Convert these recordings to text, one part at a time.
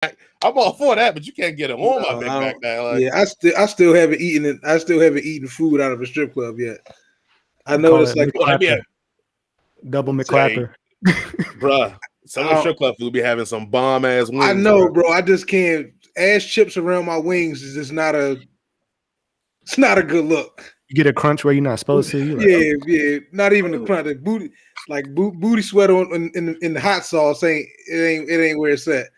I'm all for that, but you can't get them on my big back now. Like, yeah, I still haven't eaten it. I still haven't eaten food out of a strip club yet. I know it's like double McClapper, bruh. Some of the strip club food be having some bomb ass wings. I know, bro. I just can't. Ass chips around my wings is just not a. It's not a good look. You get a crunch where you're not supposed to. Yeah. Not even a crunch. Booty sweat on in the hot sauce ain't where it's at.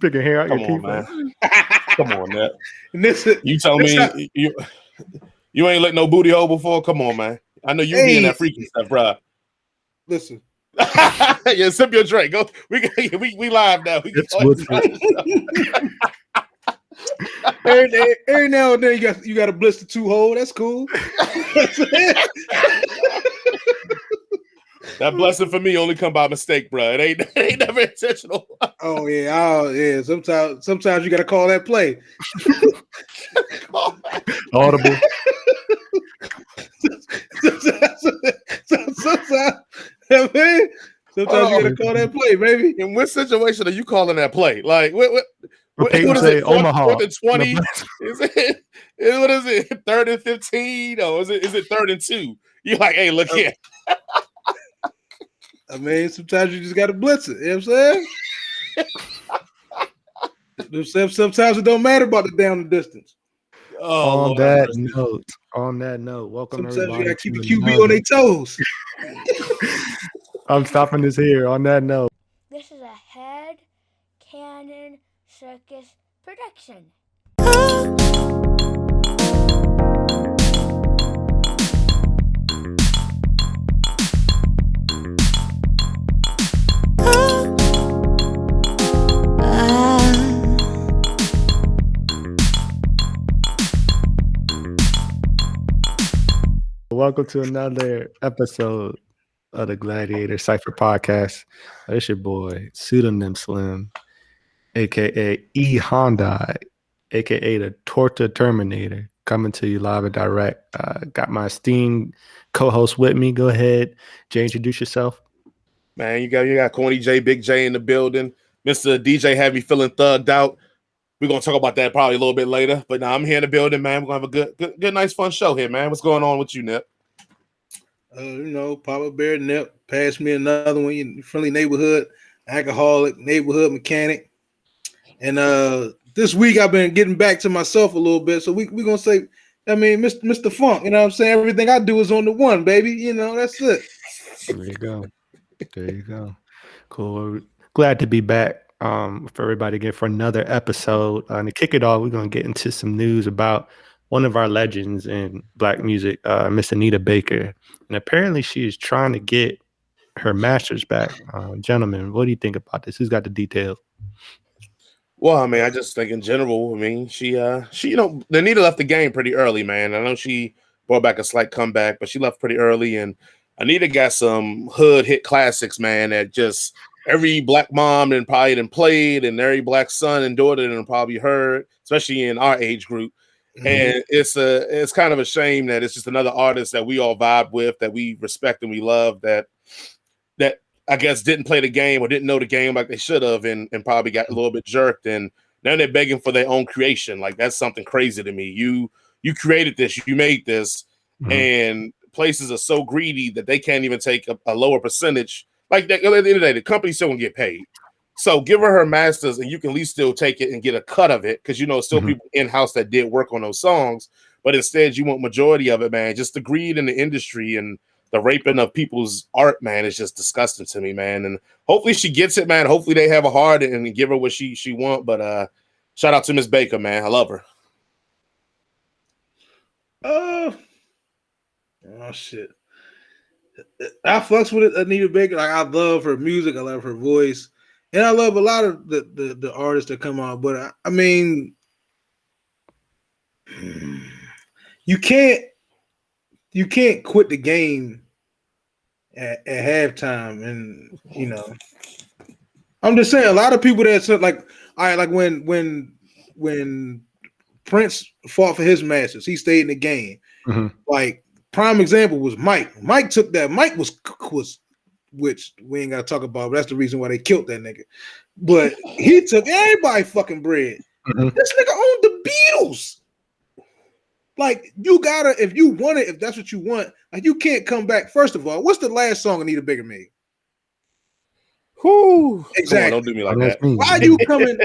Pick your hair out. Come on, man. Come on, man. You tell me you ain't let no booty hole before. Come on, man. I know you be in that freaky stuff, bro. Listen. Yeah, sip your drink. Go. We live now. Every now and then you got a blister 2-hole. That's cool. That blessing for me only come by mistake, bro. It ain't never intentional. Oh yeah. Sometimes you got to call that play. Audible. Sometimes you got to call that play, baby. In what situation are you calling that play? Like what is it? Omaha. 4th and 20? What is it? 3rd and 15? Or is it 3rd and 2? You're like, hey, look here. I mean, sometimes you just got to blitz it. You know what I'm saying? Sometimes it don't matter about the down and distance. On that note, welcome sometimes everybody. You got to keep the QB on their toes. I'm stopping this here. On that note, this is a Head Cannon Circus production. Welcome to another episode of the Gladiator Cypher podcast. It's your boy, Pseudonym Slim, aka E Hyundai, aka the Torta Terminator, coming to you live and direct. Got my esteemed co-host with me. Go ahead, Jay, introduce yourself. Man, you got Corny J, Big J in the building. Mr. DJ had me feeling thugged out. We're gonna talk about that probably a little bit later. But now I'm here in the building, man. We're gonna have a good, nice, fun show here, man. What's going on with you, Nip? Papa Bear Nip passed me another one in friendly neighborhood, alcoholic, neighborhood mechanic. And this week I've been getting back to myself a little bit. So we're gonna say, I mean, Mr. Funk, you know what I'm saying? Everything I do is on the one, baby. You know, that's it. There you go. Cool. Glad to be back for everybody again for another episode. And to kick it off, we're gonna get into some news about one of our legends in Black music, Miss Anita Baker. And apparently she is trying to get her master's back. Gentlemen, what do you think about this? Who's got the details? Well, I mean, I just think in general, I mean, she Anita left the game pretty early, man. I know she brought back a slight comeback, but she left pretty early. And Anita got some hood hit classics, man, that just every Black mom and probably done played, and every Black son and daughter and probably heard, especially in our age group. Mm-hmm. And it's kind of a shame that it's just another artist that we all vibe with, that we respect and we love, that I guess didn't play the game or didn't know the game like they should have, and probably got a little bit jerked. And now they're begging for their own creation. Like, that's something crazy to me. You created this, you made this, mm-hmm. and places are so greedy that they can't even take a lower percentage. Like, at the end of the day, the company's still gonna get paid. So give her masters, and you can at least still take it and get a cut of it, because still mm-hmm. people in-house that did work on those songs. But instead, you want majority of it, man. Just the greed in the industry and the raping of people's art, man, is just disgusting to me, man. And hopefully she gets it, man. Hopefully they have a heart and give her what she want. But shout out to Miss Baker, man. I love her. Oh shit. I fucks with Anita Baker. Like, I love her music. I love her voice. And I love a lot of the artists that come out. But I mean, you can't quit the game at halftime. And I'm just saying, a lot of people that said, like, all right, like when Prince fought for his masters, he stayed in the game. Mm-hmm. Like, prime example was Mike. Mike took that. Mike was which we ain't gotta talk about, but that's the reason why they killed that nigga. But he took everybody fucking bread. This nigga owned the Beatles. Like, you gotta, if you want it, if that's what you want, like, you can't come back. First of all, what's the last song Anita Baker made? Whoo! Exactly. Come on, don't do me like that. Why you coming?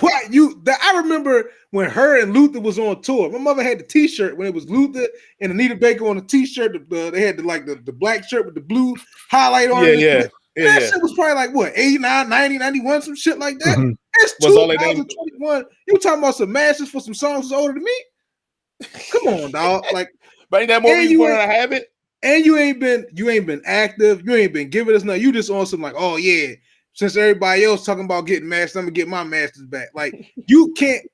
Why you? I remember when her and Luther was on tour. My mother had the T-shirt when it was Luther and Anita Baker on the T-shirt. They had the black shirt with the blue highlight on it. Yeah. That shit was probably like what, 89, 90, 91, some shit like that. It's 2021. You talking about some masses for some songs that's older than me? Come on, dog. Like, but ain't that more reason for her to have it? And you ain't been active. You ain't been giving us nothing. You just on some like, oh yeah, since everybody else talking about getting masters, I'm gonna get my masters back. Like, you can't.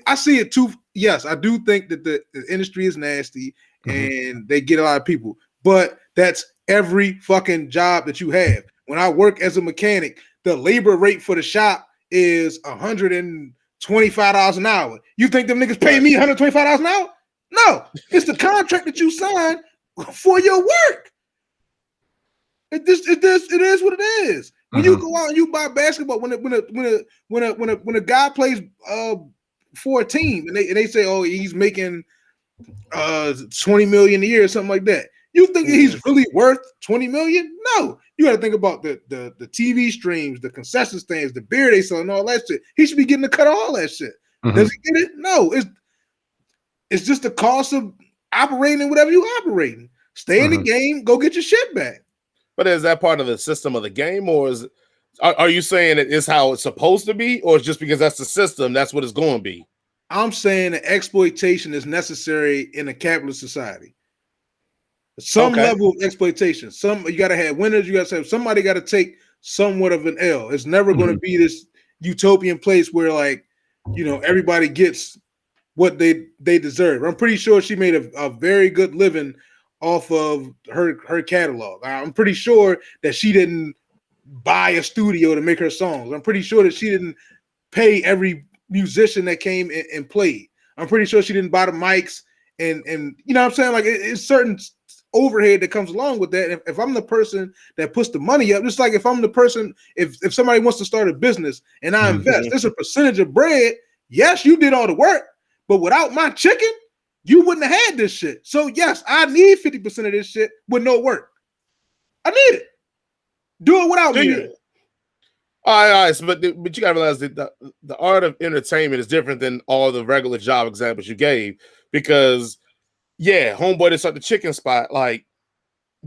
I see it too. Yes, I do think that the industry is nasty and they get a lot of people, but that's every fucking job that you have. When I work as a mechanic, the labor rate for the shop is $125 an hour. You think them niggas pay me $125 an hour? No, it's the contract that you signed for your work. It is what it is. When you go out and you buy basketball, when a guy plays for a team and they say, oh, he's making 20 million a year or something like that. You think he's really worth 20 million? No. You got to think about the TV streams, the concession stands, the beer they sell, and all that shit. He should be getting a cut of all that shit. Does he get it? No. It's just the cost of operating whatever you operating. Stay in the game, go get your shit back. But is that part of the system of the game, or are you saying it is how it's supposed to be, or just because that's the system, that's what it's going to be? I'm saying that exploitation is necessary in a capitalist society. Some level of exploitation. You got to have winners. You got to have somebody got to take somewhat of an L. It's never going to be this utopian place where, like, you know, everybody gets what they deserve. I'm pretty sure she made a very good living off of her catalog. I'm pretty sure that she didn't buy a studio to make her songs. I'm pretty sure that she didn't pay every musician that came and played. I'm pretty sure she didn't buy the mics and you know what I'm saying? Like, it's certain overhead that comes along with that. If I'm the person that puts the money up, just like if I'm the person, if somebody wants to start a business and I invest, there's a percentage of bread. Yes, you did all the work, but without my chicken, you wouldn't have had this shit. So yes, I need 50% of this shit with no work. I need it. Do it without me. All right. So, but you gotta realize that the art of entertainment is different than all the regular job examples you gave, because homeboy to start the chicken spot, like,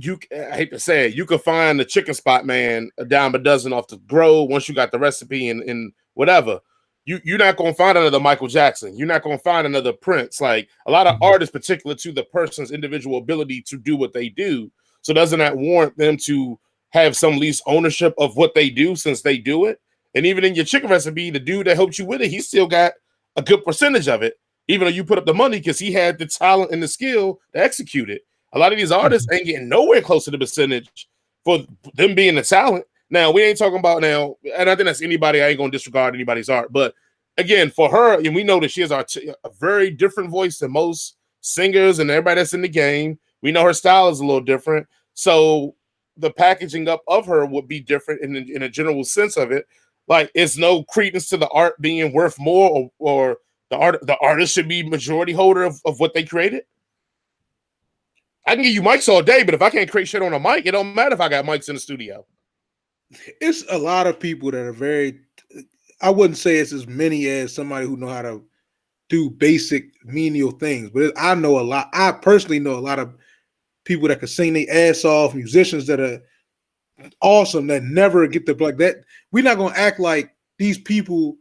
I hate to say it, you could find the chicken spot, man, a dime a dozen off the grow once you got the recipe and whatever. You're not gonna find another Michael Jackson. You're not gonna find another Prince. Like, a lot of art is particular to the person's individual ability to do what they do. So doesn't that warrant them to have some least ownership of what they do since they do it? And even in your chicken recipe, the dude that helped you with it, he still got a good percentage of it, even though you put up the money because he had the talent and the skill to execute it. A lot of these artists ain't getting nowhere close to the percentage for them being the talent. Now, we ain't talking about now, and I think that's anybody, I ain't going to disregard anybody's art, but again, for her, and we know that she has a very different voice than most singers and everybody that's in the game. We know her style is a little different. So the packaging up of her would be different in a general sense of it. Like, it's no credence to the art being worth more, or the artist should be majority holder of what they created. I can give you mics all day, but if I can't create shit on a mic, it don't matter if I got mics in the studio. It's a lot of people that are very, I wouldn't say it's as many as somebody who know how to do basic menial things, but I know a lot. I personally know a lot of people that can sing their ass off, musicians that are awesome that never get the like that. We're not gonna act like these people,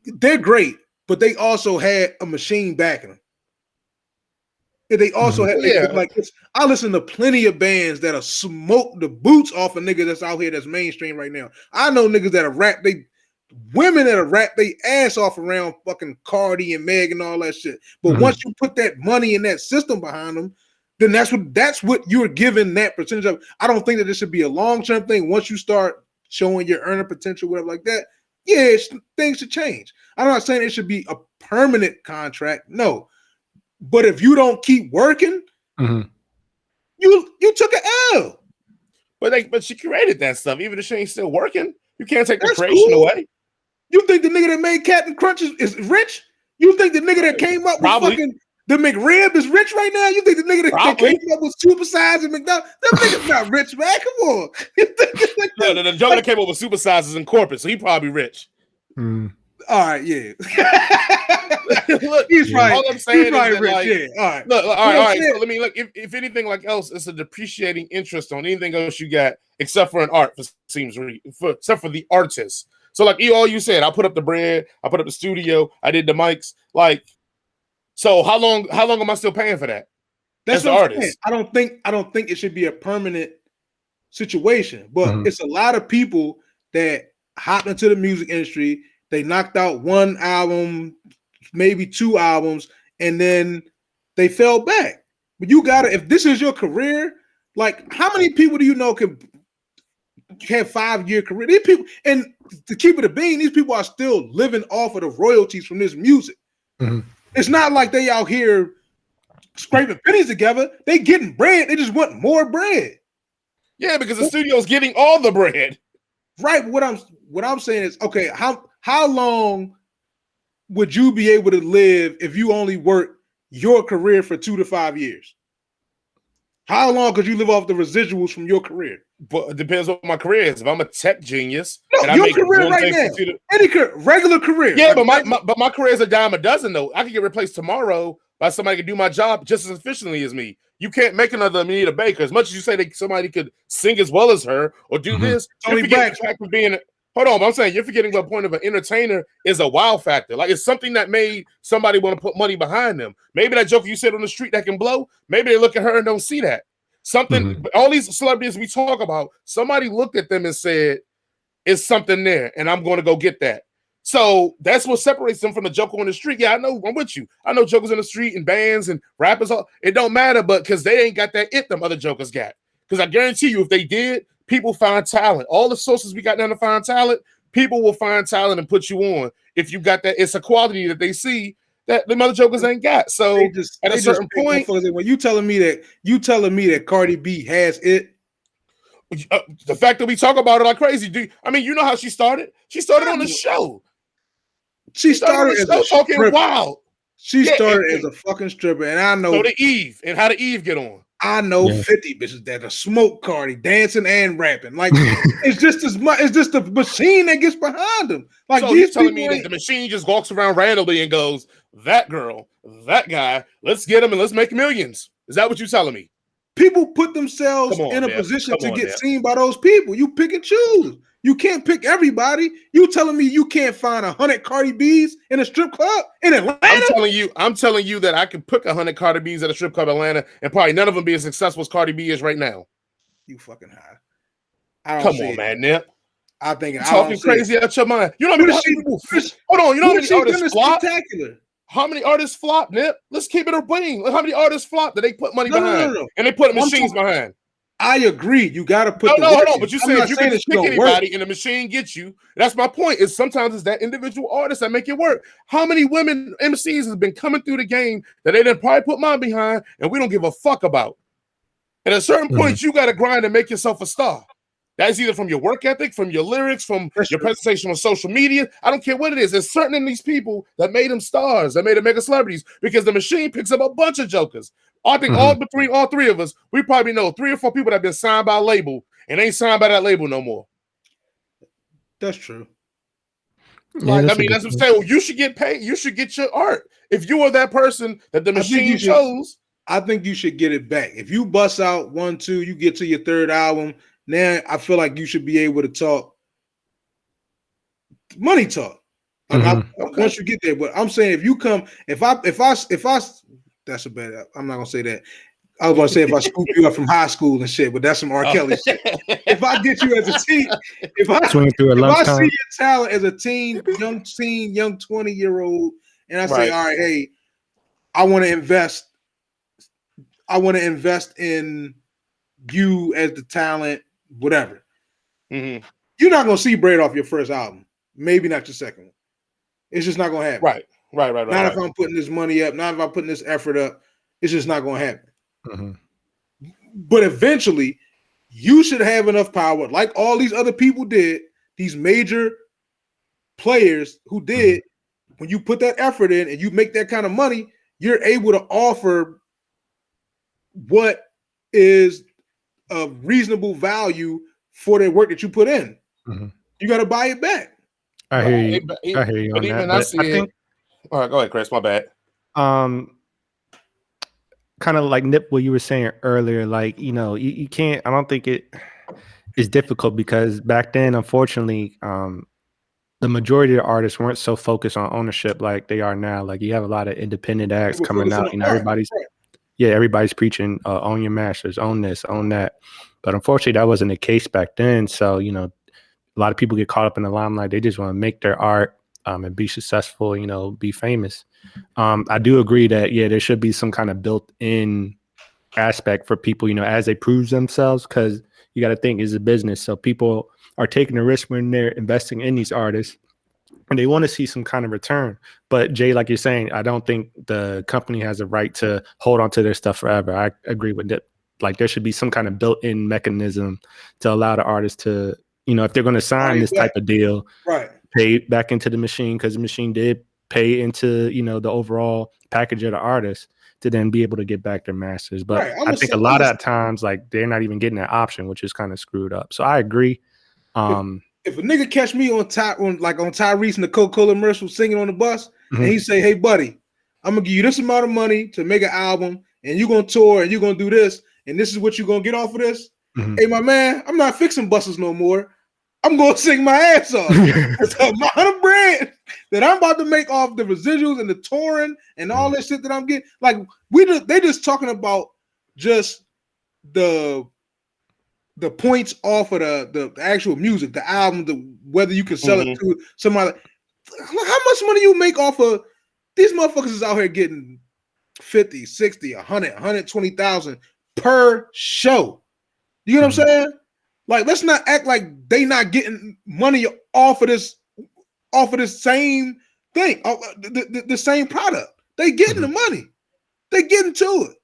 they're great, but they also had a machine backing them. They also had like this. I listen to plenty of bands that are smoke the boots off a nigga that's out here that's mainstream right now. I know niggas that are women that are rap they ass off around fucking Cardi and Meg and all that shit. But once you put that money in that system behind them, then that's what you're giving that percentage of. I don't think that this should be a long-term thing. Once you start showing your earner potential, whatever like that, things should change. I'm not saying it should be a permanent contract. No. But if you don't keep working, you took an L. But she created that stuff. Even if she ain't still working, you can't take the That's creation cool. away. You think the nigga that made Captain Crunch is rich? You think the nigga that came up with fucking the McRib is rich right now? You think the nigga that came up with supersize and McDonald's? Them niggas not rich, man. Come on. You think it's like the Joker that came up with supersizes in corporate, so he probably rich. Mm. All right, yeah. Look, he's right. All I'm saying is that, rich, like, yeah. All right. Look, all right. So let me look. If anything like else, it's a depreciating interest on anything else you got, except for an art. Except for the artist. So like all you said, I put up the bread, I put up the studio, I did the mics. Like, so how long am I still paying for that? That's the artist. I don't think it should be a permanent situation, but it's a lot of people that hopped into the music industry. They knocked out one album, maybe 2 albums, and then they fell back. But you gotta, if this is your career, like how many people do you know can have 5-year career? These people, and to keep it a bean, these people are still living off of the royalties from this music. It's not like they out here scraping pennies together. They getting bread. They just want more bread. Yeah, because the studio's getting all the bread. Right. What I'm saying is, okay, how long would you be able to live if you only work your career for 2 to 5 years? How long could you live off the residuals from your career? But it depends what my career is. If I'm a tech genius, no, and your I make career right now, any regular career. Yeah, like, but my career is a dime a dozen though. I could get replaced tomorrow by somebody who can do my job just as efficiently as me. You can't make another Anita Baker. As much as you say that somebody could sing as well as her or do this, you're forgetting the fact of being. Hold on, I'm saying you're forgetting the point of an entertainer is a wow factor. Like it's something that made somebody want to put money behind them. Maybe that joker you said on the street that can blow. Maybe they look at her and don't see that. Something. All these celebrities we talk about, somebody looked at them and said, "It's something there, and I'm going to go get that." So that's what separates them from the joker on the street. Yeah, I know. I'm with you. I know jokers in the street and bands and rappers. It don't matter, but because they ain't got that it them other jokers got. Because I guarantee you, if they did, people find talent. All the sources we got down to find talent, people will find talent and put you on. If you got that, it's a quality that they see that the other jokers ain't got. So at a certain point, when you telling me that Cardi B has it. The fact that we talk about it like crazy, you know how she started? She started on the show. She started as a talking stripper. Wild. She started as a fucking stripper, and I know. So did Eve, and how did Eve get on? I know 50 bitches that are smoke Cardi, dancing and rapping. Like it's just as much. It's just the machine that gets behind them. Like so these you're telling me that the machine just walks around randomly and goes, "That girl, that guy, let's get him and let's make millions." Is that what you're telling me? People put themselves in a position to get seen by those people. You pick and choose. You can't pick everybody. You telling me you can't find 100 Cardi B's in a strip club in Atlanta? I'm telling you that I can pick 100 Cardi B's at a strip club in Atlanta, and probably none of them be as successful as Cardi B is right now. You fucking high. Come on, man, Nip. I think you're talking crazy out your mind. You know how many people? Hold on, you know how many artists flop? How many artists flop, Nip? Let's keep it a wing. Look how many artists flop that they put money behind, and they put machines behind. I agree. You got to put. Hold on. But you said if you can pick anybody and the machine gets you, that's my point. Is sometimes it's that individual artist that make it work. How many women MCs has been coming through the game that they didn't probably put mine behind, and we don't give a fuck about? At a certain point, you got to grind and make yourself a star. That's either from your work ethic, from your lyrics, from your presentation on social media. I don't care what it is. There's certain in these people that made them stars, that made them mega celebrities, because the machine picks up a bunch of jokers. I think between all three of us, we probably know 3 or 4 people that have been signed by a label and ain't signed by that label no more. That's true. Like, that's what I'm saying. Well, you should get paid. You should get your art. If you are that person that the machine chose, I think you should get it back. If you bust out 1, 2, you get to your 3rd album. Now I feel like you should be able to talk money talk. Like once you get there. But I'm saying if you come, if I that's a bad. I'm not gonna say that. I was gonna say if I scoop you up from high school and shit, but that's some R. Kelly shit. If I get you as a teen, if I see your talent as a teen, young 20-year-old, and I say, all right, hey, I want to invest in you as the talent, whatever. You're not gonna see bread off your first album. Maybe not your second one. It's just not gonna happen. Right. Not if I'm putting this money up, not if I'm putting this effort up. It's just not gonna happen. But eventually, you should have enough power, like all these other people did, these major players who did. When you put that effort in and you make that kind of money, you're able to offer what is a reasonable value for the work that you put in. You got to buy it back. I hear you. I hear you on that. I think. All right, go ahead, Chris. My bad. Kind of like Nip, what you were saying earlier, like, you know, you can't, I don't think it is difficult because back then, unfortunately, the majority of the artists weren't so focused on ownership like they are now. Like you have a lot of independent acts coming out, you know, everybody's preaching, own your masters, own this, own that. But unfortunately, that wasn't the case back then. So, you know, a lot of people get caught up in the limelight. They just want to make their art and be successful, you know, be famous. I do agree that, yeah, there should be some kind of built-in aspect for people, you know, as they prove themselves, because you got to think it's a business. So people are taking a risk when they're investing in these artists and they want to see some kind of return. But Jay, like you're saying, I don't think the company has a right to hold on to their stuff forever. I agree with that. Like there should be some kind of built-in mechanism to allow the artist to, you know, if they're going to sign this type of deal, pay back into the machine, because the machine did pay into, you know, the overall package of the artist to then be able to get back their masters. But I think a lot of times, like, they're not even getting that option, which is kind of screwed up. So I agree. If a nigga catch me on Tyrese and the Coca-Cola commercial singing on the bus, and he say, "Hey, buddy, I'm gonna give you this amount of money to make an album, and you're gonna tour, and you're gonna do this, and this is what you're gonna get off of this." Hey, my man, I'm not fixing buses no more. I'm gonna sing my ass off. It's the amount of bread that I'm about to make off the residuals and the touring and all that shit that I'm getting. Like they just talking about just the points off of the actual music, the album, whether you can sell it to somebody. How much money you make off of these motherfuckers is out here getting 50, 60, 100, 120,000 per show. You know what I'm saying? Like, let's not act like they not getting money off of this same thing, the same product. They getting the money. They getting to it.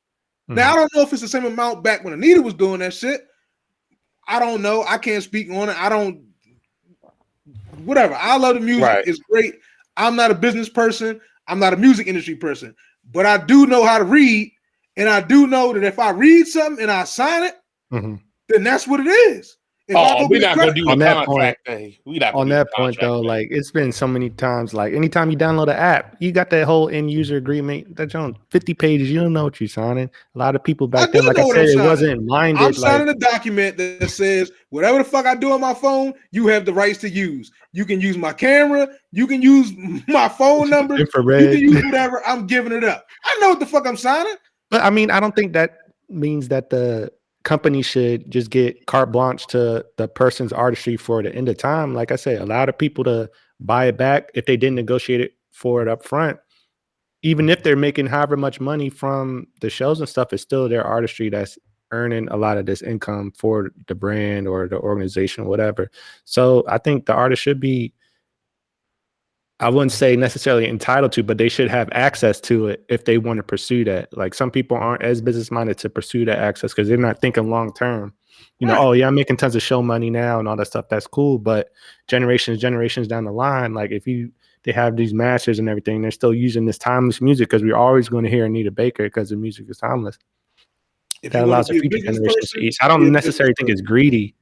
Now, I don't know if it's the same amount back when Anita was doing that shit. I don't know. I can't speak on it. Whatever. I love the music. Right. It's great. I'm not a business person. I'm not a music industry person. But I do know how to read. And I do know that if I read something and I sign it, then that's what it is. We're not going to do on that point. On that point, though, like, it's been so many times. Like, anytime you download an app, you got that whole end user agreement that's on 50 pages. You don't know what you're signing. A lot of people back then, like I said, it wasn't minded. I'm signing a document that says whatever the fuck I do on my phone, you have the rights to use. You can use my camera. You can use my phone number. Infrared. You can use whatever. I'm giving it up. I know what the fuck I'm signing. But I mean, I don't think that means that the company should just get carte blanche to the person's artistry for the end of time. Like I said, allow the people to buy it back if they didn't negotiate it for it up front. Even if they're making however much money from the shows and stuff, it's still their artistry that's earning a lot of this income for the brand or the organization or whatever. So I think the artist should be, I wouldn't say necessarily entitled to, but they should have access to it if they want to pursue that. Like, some people aren't as business minded to pursue that access because they're not thinking long term. You know, oh yeah, I'm making tons of show money now and all that stuff. That's cool, but generations down the line, like they have these masters and everything, they're still using this timeless music because we're always going to hear Anita Baker because the music is timeless. That allows the future generations to eat. I don't necessarily think it's greedy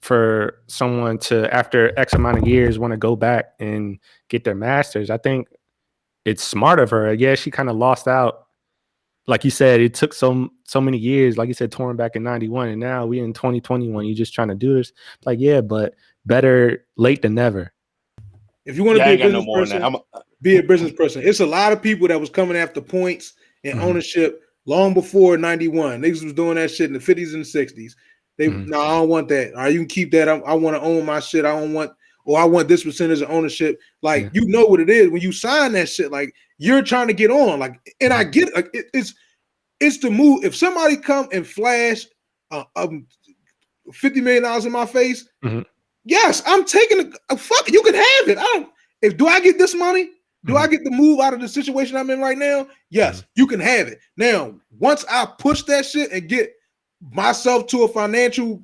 for someone to, after X amount of years, want to go back and get their masters. I think it's smart of her. Yeah, she kind of lost out. Like you said, it took so many years, like you said, touring back in 91, and now we in 2021. You're just trying to do this. Like, yeah, but better late than never. If you want to be a business person, be a business person. It's a lot of people that was coming after points and ownership long before 91. Niggas was doing that shit in the 50s and 60s. No, I don't want that. All right, you can keep that. I want to own my shit. I want this percentage of ownership. Like, you know what it is when you sign that shit. Like, you're trying to get on. Like, and I get like it's the move. If somebody come and flash $50 million in my face, yes, I'm taking fuck it. You can have it. Do I get this money? Do I get to move out of the situation I'm in right now? Yes, you can have it. Now, once I push that shit and get myself to a financial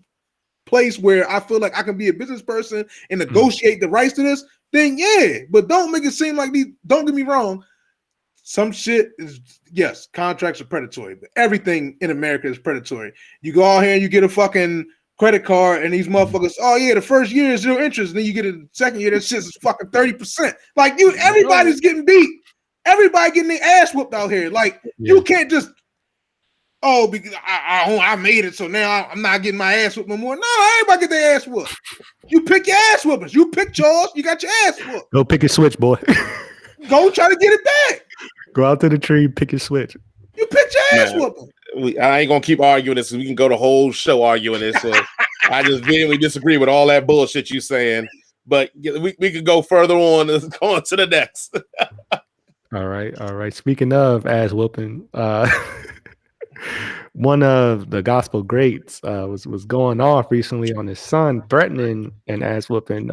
place where I feel like I can be a business person and negotiate the rights to this, then yeah. But don't make it seem like these. Don't get me wrong. Some shit is, yes, contracts are predatory, but everything in America is predatory. You go out here and you get a fucking credit card, and these motherfuckers, oh yeah, the first year is 0 interest, and then you get a second year, that shit's fucking 30%. Like everybody's getting beat. Everybody getting their ass whooped out here. Like you can't just, oh, because I made it, so now I'm not getting my ass whooped no more. No, everybody get their ass whooped. You pick your ass whoopers. You pick yours, you got your ass whooped. Go pick your switch, boy. Go try to get it back. Go out to the tree, pick your switch. You picked your ass whooping. I ain't gonna keep arguing this. We can go the whole show arguing this. So I just vehemently disagree with all that bullshit you saying. But we could go further on. Go on to the next. All right. Speaking of ass whooping, one of the gospel greats was going off recently on his son, threatening an ass whooping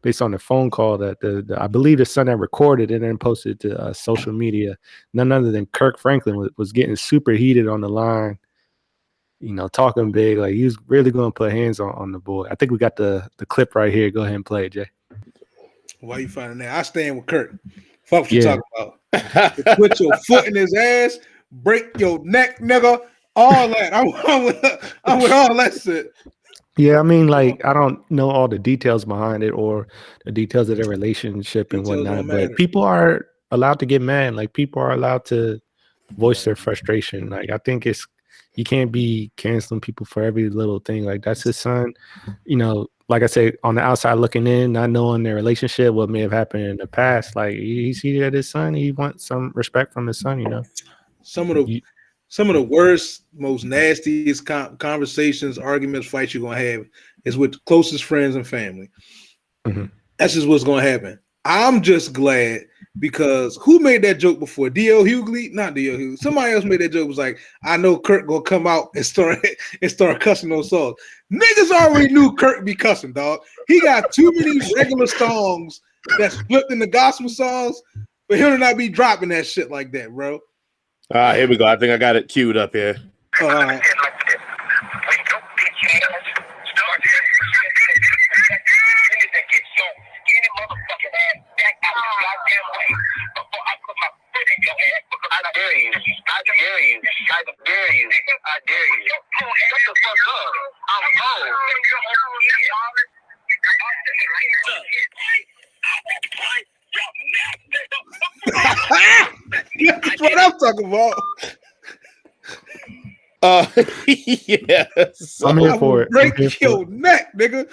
based on a phone call that I believe the son had recorded and then posted to social media. None other than Kirk Franklin was getting super heated on the line, talking big, like he was really going to put hands on the boy. I think we got the clip right here. Go ahead and play it, Jay. Why you finding that? I stand with Kirk. Fuck what you talking about. Put your foot in his ass, break your neck, nigga. All that. I'm with all that shit. Yeah, I mean, like, I don't know all the details behind it or the details of their relationship and whatnot, but people are allowed to get mad. Like, people are allowed to voice their frustration. Like, I think you can't be canceling people for every little thing. Like, that's his son. Like I say, on the outside looking in, not knowing their relationship, what may have happened in the past. Like, he's seated at his son. He wants some respect from his son, Some of the worst, most nastiest conversations, arguments, fights you're gonna have is with closest friends and family. Mm-hmm. That's just what's gonna happen. I'm just glad because who made that joke before? D.L. Hughley? Not D.L. Hughley. Somebody else made that joke. Was like, I know Kirk gonna come out and start cussing those songs. Niggas already knew Kirk be cussing, dog. He got too many regular songs that's flipped in the gospel songs for him to not be dropping that shit like that, bro. Here we go. I think I got it queued up here. That's what I'm talking about. Yeah. So I'm here for it. Break your neck, nigga.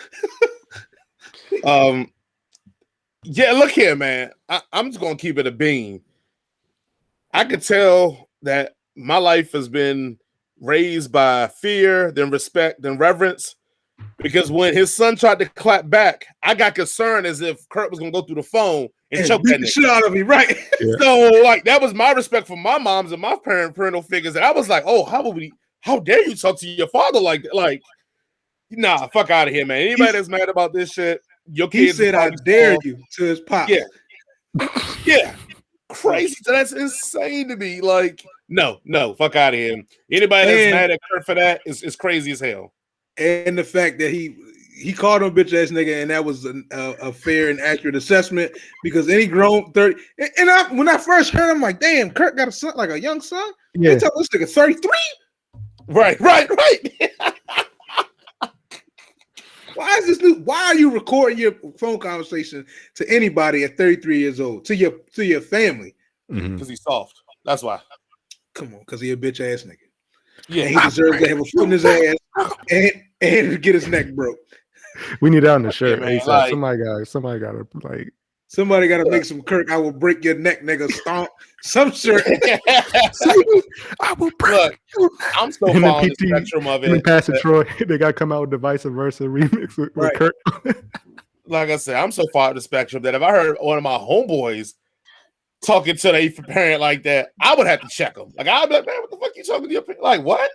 Yeah, look here, man. I'm just gonna keep it a bean. I could tell that my life has been raised by fear, then respect, then reverence. Because when his son tried to clap back, I got concerned as if Kurt was gonna go through the phone and choke that nigga. Shit out of me, right? Yeah. So, like, that was my respect for my moms and my parental figures. And I was like, oh, how dare you talk to your father like that? Like, nah, fuck out of here, man. Anybody that's mad about this shit, your kids. He said, I dare you to his pop. Yeah. Yeah. Crazy. That's insane to me. Like, no, fuck out of here. Anybody that's mad at Kurt for that is crazy as hell. And the fact that he called him bitch ass nigga, and that was a fair and accurate assessment because any grown 30 and when I first heard, I'm like, damn, Kirk got a son, like a young son. Yeah, they tell this nigga 33. Right. Why is this new? Why are you recording your phone conversation to anybody at 33 years old to your family? Because he's soft. That's why. Come on, because he a bitch ass nigga. Yeah, and he deserves to have a foot in his ass and get his neck broke. We need that on the shirt. Man, like, somebody got to make some Kirk. I will break your neck, nigga. Stomp some shirt. I will break. Look, I'm so far on the spectrum of it. And Pastor Troy, they got to come out with the vice versa remix with Kirk. Like I said, I'm so far on the spectrum that if I heard one of my homeboys talking to their parent like that, I would have to check them. Like, I'd be like, man, what the fuck you talking to your parent? Like, what?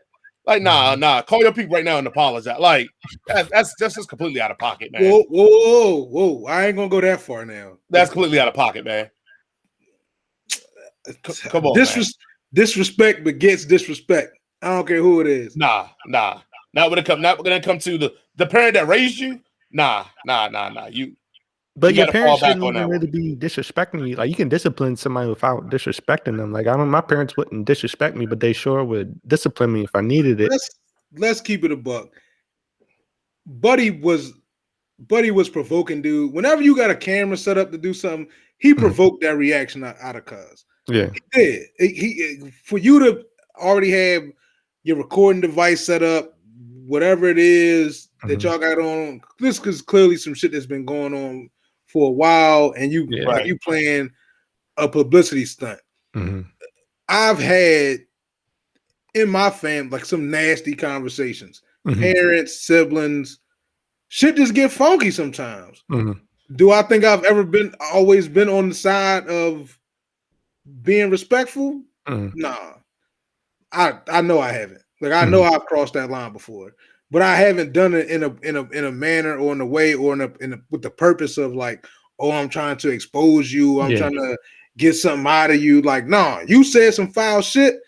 Like, nah. Call your people right now and apologize. Like, that's just completely out of pocket, man. Whoa. I ain't gonna go that far now. That's completely out of pocket, man. Come on, disrespect begets disrespect. I don't care who it is. Nah. Not when it come to the parent that raised you, nah. But You your got to fall parents back shouldn't on that even one. really be disrespecting you. Like you can discipline somebody without disrespecting them. Like my parents wouldn't disrespect me, but they sure would discipline me if I needed it. Let's keep it a buck. Buddy was provoking, dude. Whenever you got a camera set up to do something, he provoked that reaction out of cuz. Yeah. He did. He for you to already have your recording device set up, whatever it is that y'all got on. This is clearly some shit that's been going on for a while, and you playing a publicity stunt. I've had in my family like some nasty conversations. Parents, siblings, shit just get funky sometimes. Do I think I've always been on the side of being respectful? Nah. I know I haven't. Like I know I've crossed that line before, but I haven't done it in a manner or in a way or with the purpose of like, oh, I'm trying to expose you. I'm trying to get something out of you. Like, nah, you said some foul shit,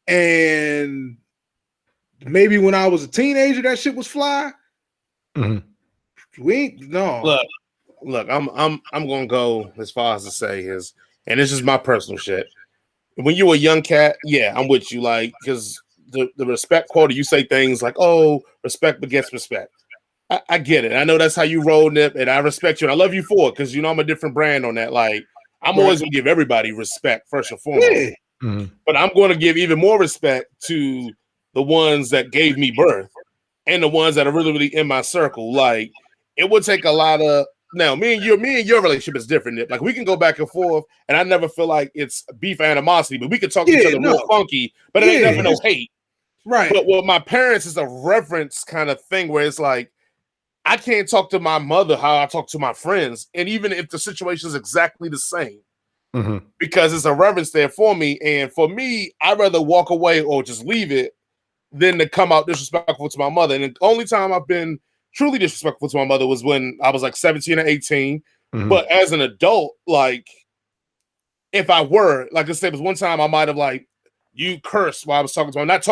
and maybe when I was a teenager, that shit was fly. We ain't no. Look, I'm gonna go as far as to say is, and this is my personal shit. When you were a young cat, yeah, I'm with you. Like, because the respect quota, you say things like, "Oh, respect begets respect." I get it. I know that's how you roll, Nip, and I respect you, and I love you for it because you know I'm a different brand on that. Like, I'm always gonna give everybody respect first and foremost, but I'm going to give even more respect to the ones that gave me birth and the ones that are really, really in my circle. Like, it would take a lot of. Now, me and your relationship is different. Nip. Like we can go back and forth, and I never feel like it's beef animosity, but we could talk to each other real funky, but it ain't never no hate. Right. But with my parents, it's a reverence kind of thing where it's like I can't talk to my mother how I talk to my friends, and even if the situation is exactly the same, because it's a reverence there for me. And for me, I'd rather walk away or just leave it than to come out disrespectful to my mother. And the only time I've been truly disrespectful to my mother was when I was like 17 or 18. But as an adult, like if I were, like I said, was one time I might have like you cursed while I was talking to her. Not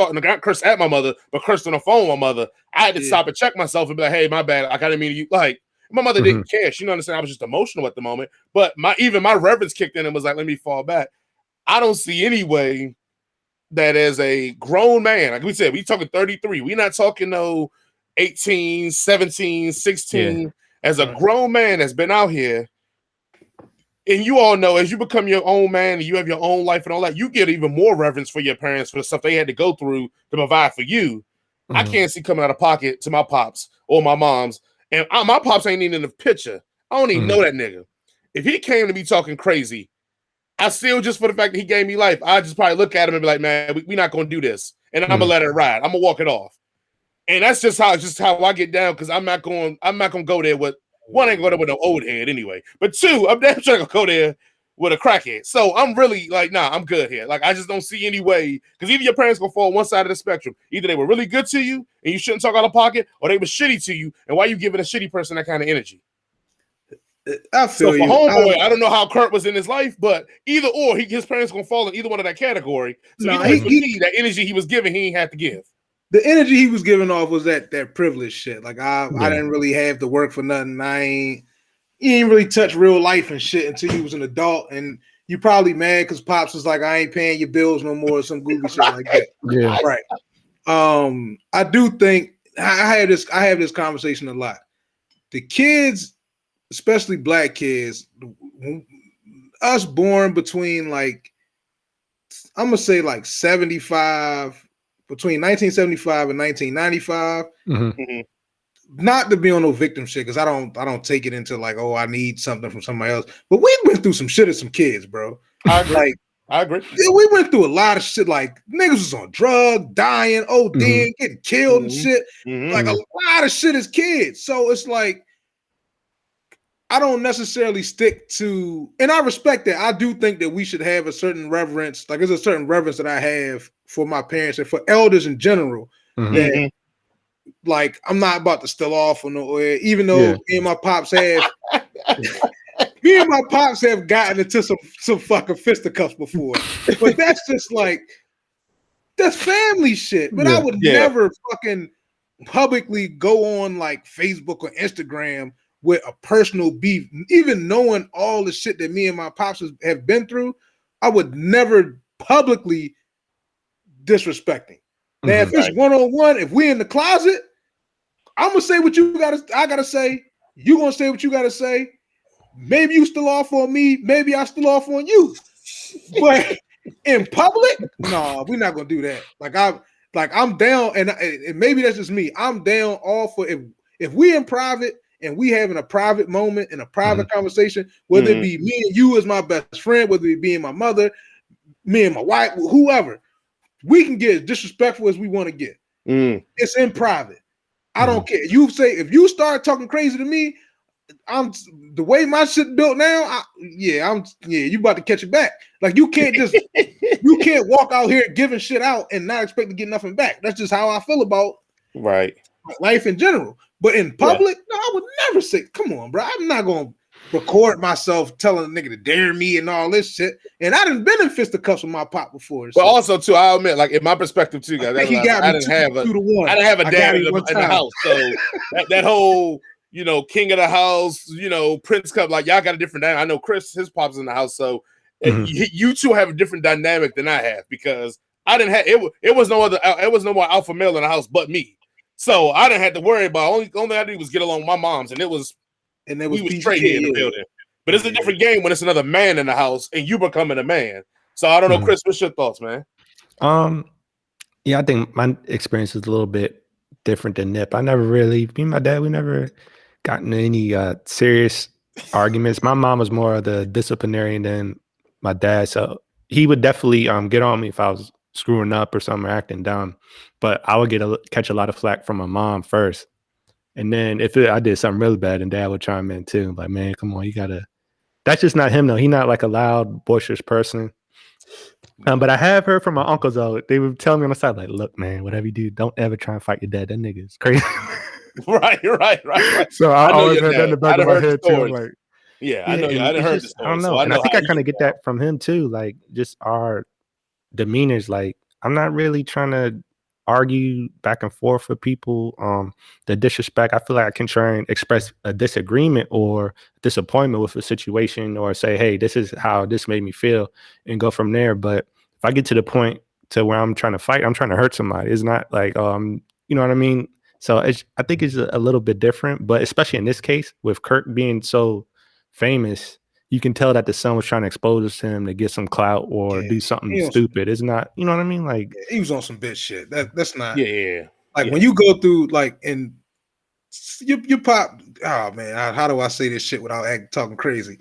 cursed at my mother, but cursed on the phone with my mother. I had to stop and check myself and be like, hey, my bad. Like, I didn't mean to you. Like, my mother didn't care. She didn't understand. I was just emotional at the moment. But my reverence kicked in and was like, let me fall back. I don't see any way that as a grown man, like we said, we talking 33. We're not talking no 18, 17, 16. As a grown man that's been out here, and you all know, as you become your own man and you have your own life and all that, you get even more reverence for your parents for the stuff they had to go through to provide for you. I can't see coming out of pocket to my pops or my moms. And my pops ain't even in the picture. I don't even know that nigga. If he came to me talking crazy, I still, just for the fact that he gave me life, I just probably look at him and be like, man, we're not going to do this. And I'm going to let it ride. I'm going to walk it off. And that's just how I get down, because I'm not going to go there with, one, I ain't going there with an old head anyway. But two, I'm damn sure going to go there with a crackhead. So I'm really like, nah, I'm good here. Like, I just don't see any way, because either your parents going to fall on one side of the spectrum. Either they were really good to you and you shouldn't talk out of pocket, or they were shitty to you. And why you giving a shitty person that kind of energy? I feel so for homeboy, I don't know how Kurt was in his life, but either or, his parents gonna fall in either one of that category. So that energy he was giving, he ain't have to give. The energy he was giving off was that privilege shit. Like I didn't really have to work for nothing. You ain't really touch real life and shit until you was an adult, and you probably mad because pops was like, I ain't paying your bills no more, or some goofy shit like that. Yeah, right. I do think I have this conversation a lot. The kids, especially black kids, us born between like, I'm gonna say like 75, between 1975 and 1995. Not to be on no victim shit, because I don't take it into like, oh, I need something from somebody else. But we went through some shit as some kids, bro. I agree. We went through a lot of shit. Like niggas was on drugs, dying, ODing, getting killed and shit. Like a lot of shit as kids. So it's like, I don't necessarily stick to, and I respect that. I do think that we should have a certain reverence. Like there's a certain reverence that I have for my parents and for elders in general. That, like, I'm not about to steal off on no, even though me and my pops have, gotten into some fucking fisticuffs before. But that's just like, that's family shit. But I would never fucking publicly go on like Facebook or Instagram with a personal beef, even knowing all the shit that me and my pops have been through, I would never publicly disrespect him. Now, if it's one-on-one, if we in the closet, I'm gonna say what I gotta say. You gonna say what you gotta say. Maybe you still off on me, maybe I still off on you. But in public, no, we're not gonna do that. I'm down, and maybe that's just me. I'm down all for if we in private and we having a private moment in a private conversation, whether it be me and you as my best friend, whether it be my mother, me and my wife, whoever, we can get as disrespectful as we want to get. It's in private. I don't care. If you start talking crazy to me, I'm the way my shit built now. You about to catch it back. Like you can't walk out here giving shit out and not expect to get nothing back. That's just how I feel about life in general. But in public, no, I would never say, come on, bro. I'm not gonna record myself telling a nigga to dare me and all this shit. And I done been in fisticuffs with my pop before. But also too, I'll admit, like in my perspective too, guys, I didn't have a dad in the house. So that whole king of the house, Prince Cup, like y'all got a different dynamic. I know Chris, his pop's in the house, so you two have a different dynamic than I have because I didn't have it was no more alpha male in the house but me. So I didn't have to worry about only thing I did was get along with my mom's, and we was straight in the building. But it's a different game when it's another man in the house and you becoming a man. So I don't know, Chris, what's your thoughts, man? Yeah, I think my experience is a little bit different than Nip. Me and my dad, we never gotten any serious arguments. My mom was more of the disciplinarian than my dad, so he would definitely get on me if I was screwing up or something or acting dumb. But I would catch a lot of flack from my mom first. And then if I did something really bad, and dad would chime in too. Like, man, come on, you gotta. That's just not him though. He's not like a loud, boisterous person. But I have heard from my uncles though. They would tell me on the side, like, look, man, whatever you do, don't ever try and fight your dad. That nigga is crazy. Right. So I always heard that in the back of my head too. Like, I know. I didn't heard the story. I don't know. And I think I kind of get that from him too. Like, just our demeanors. Like, I'm not really trying to argue back and forth with people. The disrespect, I feel like I can try and express a disagreement or disappointment with a situation or say, hey, this is how this made me feel and go from there. But if I get to the point to where I'm trying to fight, I'm trying to hurt somebody. It's not like, you know what I mean? So I think it's a little bit different, but especially in this case with Kirk being so famous, you can tell that the son was trying to expose him to get some clout or do something stupid. It's not, you know what I mean? Like he was on some bitch shit. That's not. Like when you go through like and your pop. Oh man, how do I say this shit without talking crazy?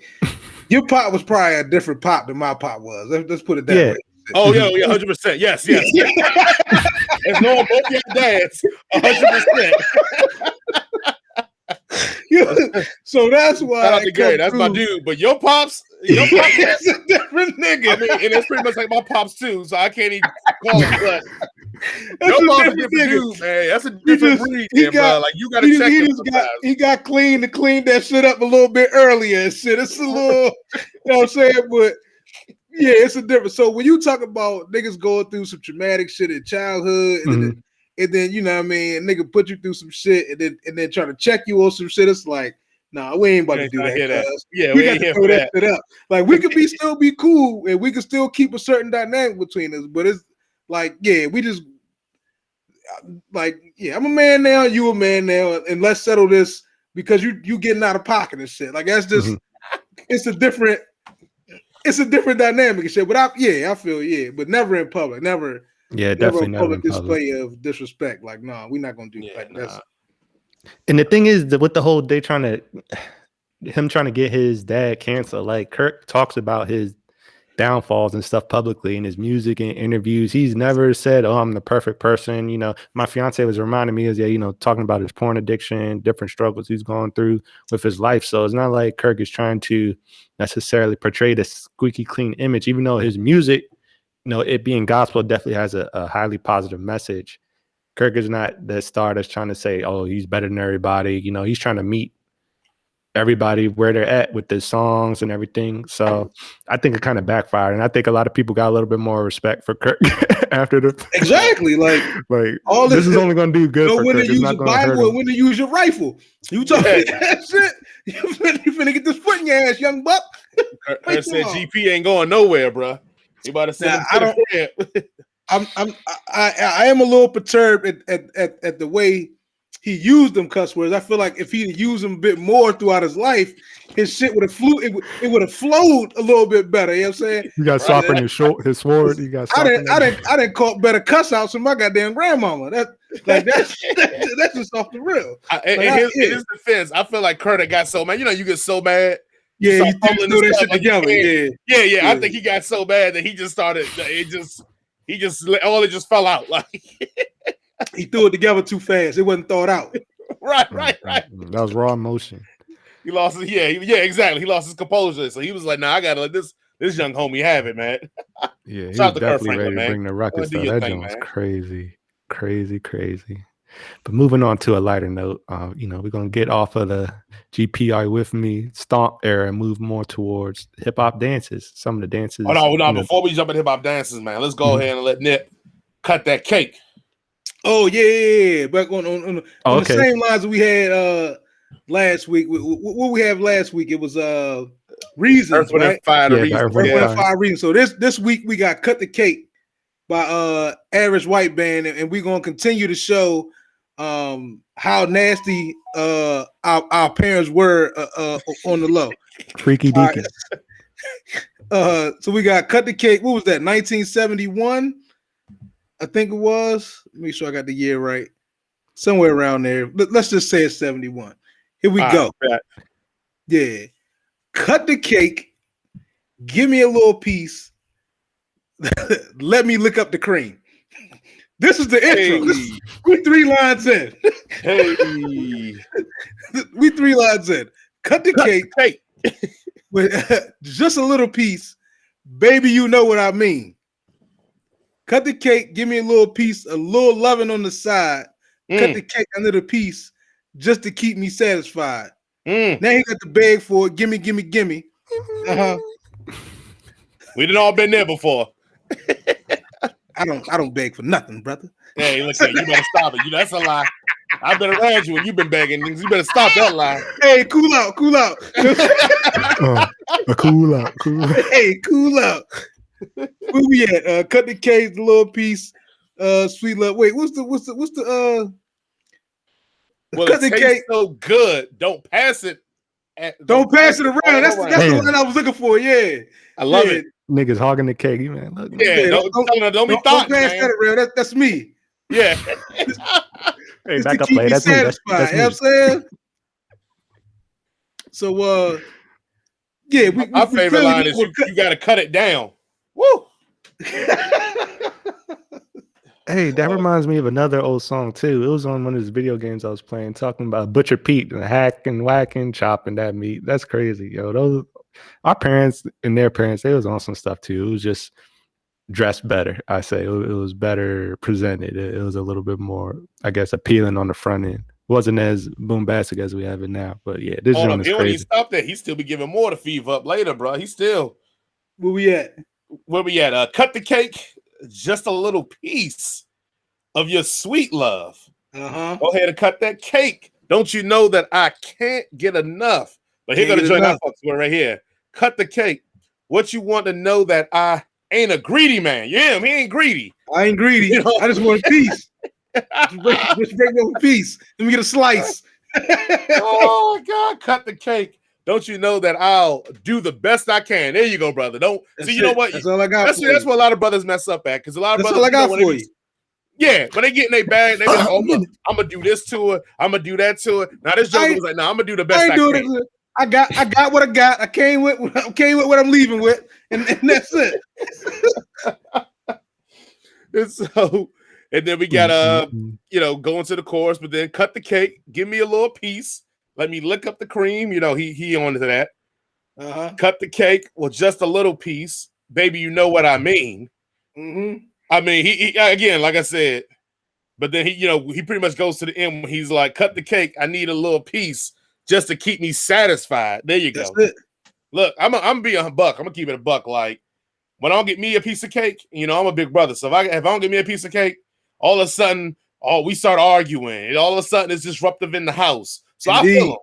Your pop was probably a different pop than my pop was. Let's put it that way. Oh yeah, 100%. Yes. It's no both your dads, 100%. So that's why. Shout out to Gary. That's my dude. But your pops is a different nigga. I mean, and it's pretty much like my pops too. So I can't even call it. But that's your pops a different dude, man. That's a different breed, bro. Like you gotta check him. He got clean that shit up a little bit earlier and shit. It's a little, you know what I'm saying? But yeah, it's a different. So when you talk about niggas going through some traumatic shit in childhood, and then you know what I mean, nigga put you through some shit, and then try to check you on some shit. It's like, nah, we ain't about to do that. Yeah, we got to throw that shit up. Like we could still be cool, and we could still keep a certain dynamic between us. But it's like, we just like, I'm a man now, you a man now, and let's settle this because you getting out of pocket and shit. Like that's just it's a different dynamic and shit. But I feel but never in public, never. Yeah, definitely never in public display of disrespect. Like, no, we're not gonna do that. That's... And the thing is that with the whole him trying to get his dad canceled, like Kirk talks about his downfalls and stuff publicly in his music and interviews. He's never said, "Oh, I'm the perfect person." You know, my fiance was reminding me of talking about his porn addiction, different struggles he's gone through with his life. So it's not like Kirk is trying to necessarily portray this squeaky clean image, even though his music, it being gospel definitely has a highly positive message. Kirk is not the star that's trying to say, oh, he's better than everybody. He's trying to meet everybody where they're at with the songs and everything. So I think it kind of backfired, and I think a lot of people got a little bit more respect for Kirk after the Exactly. Like all this is only going to do good for when Kirk. to It's use not a going to hurt Bible him. and when to use your rifle. You talking that shit? You finna get this foot in your ass, young buck. Kirk said GP ain't going nowhere, bro. He about to send him to the crib. I am a little perturbed at the way he used them cuss words. I feel like if he used them a bit more throughout his life, his shit would have flew. It would have flowed a little bit better. You know what I'm saying? You got sharpened his sword. You got I didn't call better cuss outs from my goddamn grandmama. That's just off the real. In his defense, I feel like Kurt got so mad. You know, you get so mad. Yeah, you threw that shit together. Yeah. I think he got so bad that he just started. It just fell out. Like he threw it together too fast. It wasn't thought out. Right. That was raw emotion. He lost his exactly. He lost his composure. So he was like, "Nah, I gotta let this young homie have it, man." Yeah, he was Shout out to Kirk definitely ready to bring the ruckus. That joint was crazy. But moving on to a lighter note, we're gonna get off of the GPI with me stomp era and move more towards hip hop dances. Some of the dances. Oh no! Before we jump into hip hop dances, man, let's go ahead and let Nip cut that cake. Oh yeah. But on the same lines that we had last week. What we have last week? It was Reasons, right? Fire Reasons. So this week we got Cut the Cake by Average White Band, and we're gonna continue to show how nasty our parents were on the low. Freaky deaky. Right. So we got Cut the Cake. What was that? 1971, I think it was. Make sure I got the year right. Somewhere around there. Let's just say it's 71. Here we go. Right. Yeah. Cut the cake. Give me a little piece. Let me lick up the cream. This is the intro. We 3 lines in. We 3 lines in. Cut the cake. With just a little piece. Baby, you know what I mean. Cut the cake. Give me a little piece. A little loving on the side. Cut the cake under the piece just to keep me satisfied. Now he got the bag for it. Gimme. We done all been there before. I don't beg for nothing, brother. Hey, look, you better stop it. That's a lie. I've been around you and you've been begging. You better stop that lie. Hey, cool out. Cool out. Hey, cool out. Where we at? Cut the cake, the little piece. Sweet love. Wait, what's the well, cut the cake so good. Don't pass it. Don't pass it around. That's the one I was looking for. Yeah, I love it. Niggas hogging the cake, man. Look, don't be thought, pass that around. That's me. Yeah. Hey, back up, play. That's me. That's you know what I'm saying? So, yeah. My favorite line is you got to cut it down. Woo. Hey, that reminds me of another old song too. It was on one of those video games I was playing, talking about Butcher Pete and hacking, whacking, chopping that meat. That's crazy, yo. Our parents and their parents, they was on some stuff too. It was just dressed better. I say it was better presented. It was a little bit more, I guess, appealing on the front end. It wasn't as bombastic as we have it now. But yeah, this joint is crazy. He stopped there. He still be giving more to feed up later, bro. He still. Where we at? Cut the cake. Just a little piece of your sweet love. Go ahead and cut that cake. Don't you know that I can't get enough? But here go the joint I fucks with right here. Cut the cake. What you want to know that I ain't a greedy man. You hear him? He ain't greedy. I ain't greedy. You know? I just want a piece. Just break me a piece. Let me get a slice. Oh my God! Cut the cake. Don't you know that I'll do the best I can? There you go, brother. You know what? That's all I got. That's what a lot of brothers mess up at, because a lot of brothers. That's all I got for you. Yeah, when they get in their bag, they be like, "Oh, I'm gonna do this to her. I'm gonna do that to her." Now this joker was like, "No, I'm gonna do the best I can." I got what I got. I came with what I'm leaving with, and that's it. And then we got going to the chorus, but then cut the cake. Give me a little piece. Let me lick up the cream. He on to that. Cut the cake with just a little piece, baby. You know what I mean. I mean, he again, like I said, but then he pretty much goes to the end when he's like, cut the cake. I need a little piece. just to keep me satisfied. There you go. That's it. Look, I'm gonna be a buck. I'm gonna keep it a buck. Like when I don't get me a piece of cake, you know, I'm a big brother. So if I don't get me a piece of cake, all of a sudden, we start arguing, and all of a sudden it's disruptive in the house. So I feel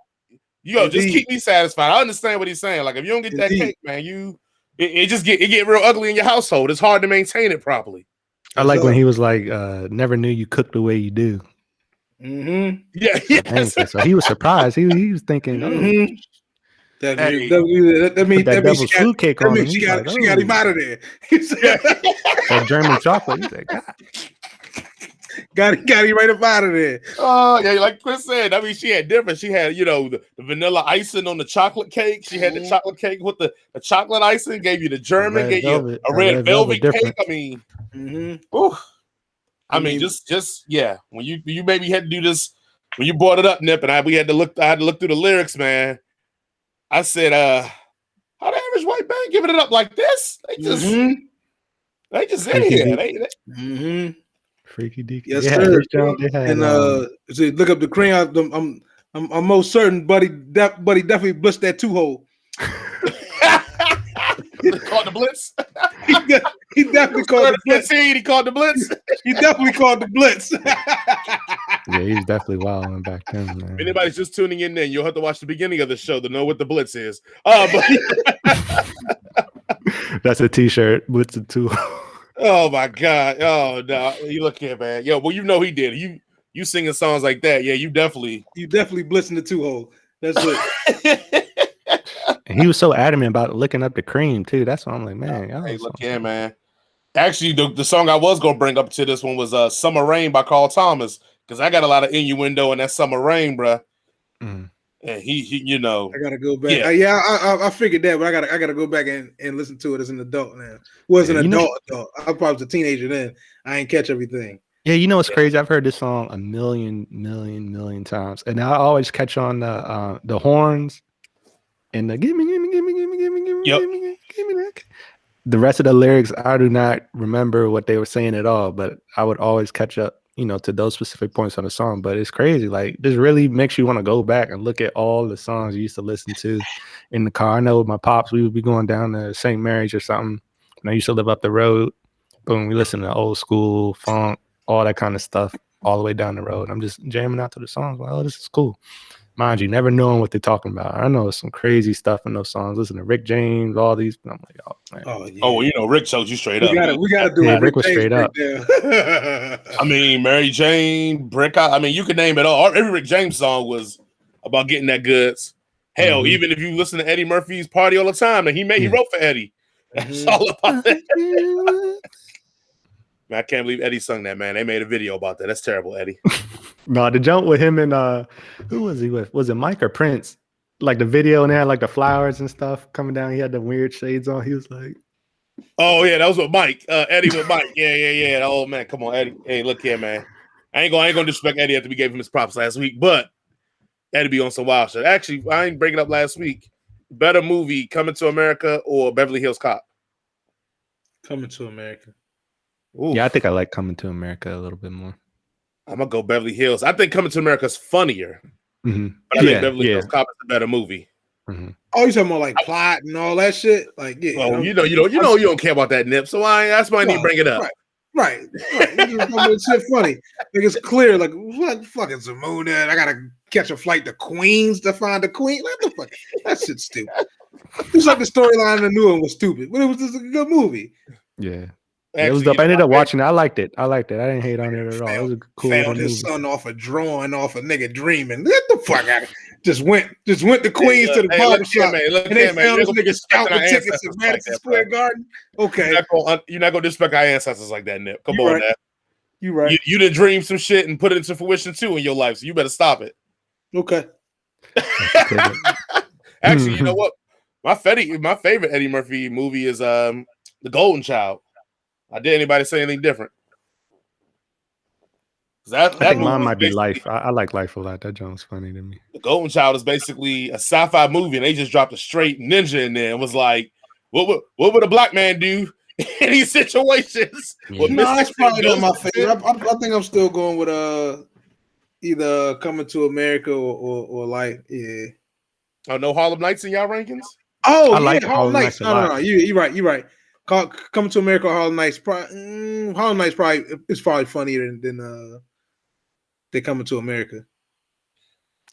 him. Just keep me satisfied. I understand what he's saying. Like if you don't get that cake, man, it get real ugly in your household. It's hard to maintain it properly. I like when he was like, never knew you cooked the way you do. Mm-hmm. Yeah, yes. So he was surprised. He was thinking, mm-hmm. That means devil's food cake on him. She got him out of there. That German chocolate. He's like, God. Got him right up out of there. Oh, yeah, like Chris said. I mean, she had different. She had, the vanilla icing on the chocolate cake. She had the chocolate cake with the chocolate icing. Gave you the German. Gave you a red velvet cake. I mean, I mean, just yeah. When you maybe had to do this when you brought it up, Nip, and I had to look through the lyrics, man. I said, how the average white band giving it up like this? They just in here. Freaky deaky. Yes, sir. And look up the cream. I'm most certain, buddy definitely blitzed that 2-hole. Called the Blitz. he definitely called the Blitz. He called the Blitz. He definitely called the Blitz. Yeah, he was definitely wilding back then, man. If anybody's just tuning in, then you'll have to watch the beginning of the show to know what the Blitz is. But that's a T-shirt. Blitz the 2. Oh my God! Oh no, you look here, man. Yo, well, he did. You singing songs like that, yeah. You definitely blitzing the 2-hole. That's it. And he was so adamant about licking up the cream too. That's why I'm like, man. Hey, look here, man. Actually, the song I was gonna bring up to this one was "Summer Rain" by Carl Thomas, because I got a lot of innuendo in that "Summer Rain," bro. And he, I gotta go back. I figured that, but I gotta go back and listen to it as an adult now. Was an adult. I probably was a teenager then. I ain't catch everything. Yeah, you know what's crazy? I've heard this song a million times, and I always catch on the horns and the give me that. The rest of the lyrics, I do not remember what they were saying at all, but I would always catch up, to those specific points on the song. But it's crazy. Like, this really makes you want to go back and look at all the songs you used to listen to in the car. I know with my pops, we would be going down to St. Mary's or something, and I used to live up the road. Boom, we listen to old school funk, all that kind of stuff, all the way down the road. I'm just jamming out to the songs. Like, oh, this is cool. Mind you, never knowing what they're talking about. I know some crazy stuff in those songs. Listen to Rick James, all these. I'm like, oh, man. Oh, yeah. Oh, well, Rick told you straight up. We gotta do it. Rick was straight up. I mean, Mary Jane, Brick. I mean, you could name it all. Every Rick James song was about getting that goods. Hell, even if you listen to Eddie Murphy's Party All the Time, and he wrote for Eddie. That's all about that. Man, I can't believe Eddie sung that, man. They made a video about that. That's terrible, Eddie. No, the jump with him and who was he with? Was it Mike or Prince? Like the video and they had like the flowers and stuff coming down. He had the weird shades on. He was like, oh yeah, that was with Mike. Eddie with Mike. Yeah. Oh man, come on, Eddie. Hey, look here, man. I ain't gonna disrespect Eddie after we gave him his props last week, but Eddie be on some wild shit. Actually, I ain't breaking up last week. Better movie, Coming to America or Beverly Hills Cop? Coming to America. Ooh. Yeah, I think I like Coming to America a little bit more. I'm gonna go Beverly Hills. I think Coming to America is funnier, but I think Beverly Hills Cop is a better movie. Oh, you talking about like plot and all that shit? Like, yeah. Well, you don't care about that, Nip. So that's why I need to bring it up. Right. Shit funny. Like, it's clear. Like, what the fuck is the moon? I gotta catch a flight to Queens to find the Queen. What the fuck? That shit's stupid. It's like the storyline in the new one was stupid, but it was just a good movie. Yeah. Actually, it was dope. I ended up watching it. I liked it. I didn't hate on it at all. It was a cool found his son off a drawing off a nigga dreaming. Get the fuck out of it. Just went to Queens to the barber shop. And they found this nigga scouting tickets at Madison Square Garden. Okay. You're not gonna disrespect our ancestors like that, Nip. Come on, man. You right. You done dream some shit and put it into fruition too in your life, so you better stop it. Okay. Actually, you know what? My favorite Eddie Murphy movie is The Golden Child. Did anybody say anything different? I think mine might be Life. I like Life a lot. That joint's funny to me. The Golden Child is basically a sci-fi movie, and they just dropped a straight ninja in there and was like, what would a black man do in these situations? Yeah. No, that's probably not my favorite. I think I'm still going with either Coming to America or like Oh, no Harlem Nights in y'all rankings? Oh I yeah, like Harlem Nights. a No, lot. you're right. Coming to America, Harlem Nights. Harlem Nights is probably funnier than they Coming to America.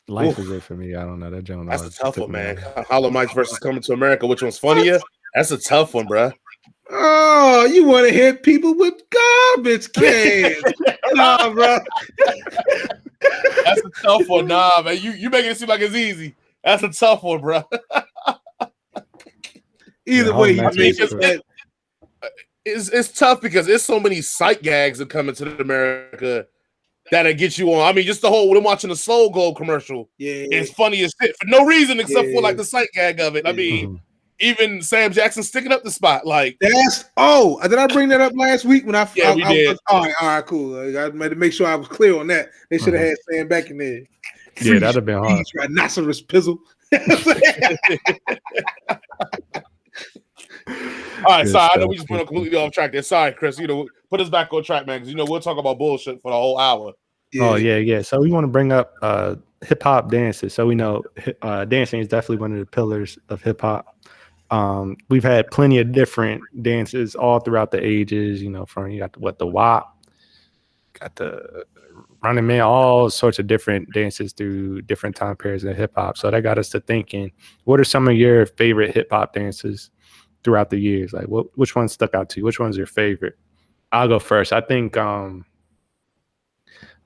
Life is it for me. I don't know. That joint That's a always tough took one, me man. out. Harlem Nights versus Coming to America. Which one's funnier? That's a tough one, bruh. Oh, you want to hit people with garbage cans? Nah, bro. That's a tough one. Nah, man. You making it seem like it's easy. That's a tough one, bruh. Either Yeah, way, Harlem you Nights make is it. It's tough because there's so many sight gags that come into America that'll get you on. I mean, just the whole when I'm watching the Soul Glow commercial, Yeah, it's funny as shit for no reason except for like the sight gag of it. I mean, even Sam Jackson sticking up the spot, like did I bring that up last week when yeah, we did. All right, cool. I made to make sure I was clear on that. They should have had Sam back in there. Yeah, that'd have been hard. Rhinoceros pizzle. All right, Good sorry. I know stuff. we just went completely off track there. Sorry, Chris. Put us back on track, man, because we'll talk about bullshit for the whole hour. Yeah. Oh yeah. So we want to bring up hip hop dances. So we know dancing is definitely one of the pillars of hip hop. We've had plenty of different dances all throughout the ages. From you got the WAP, got the Running Man, all sorts of different dances through different time periods in hip hop. So that got us to thinking, what are some of your favorite hip hop dances throughout the years? Like, which one stuck out to you? Which one's your favorite? I'll go first. I think the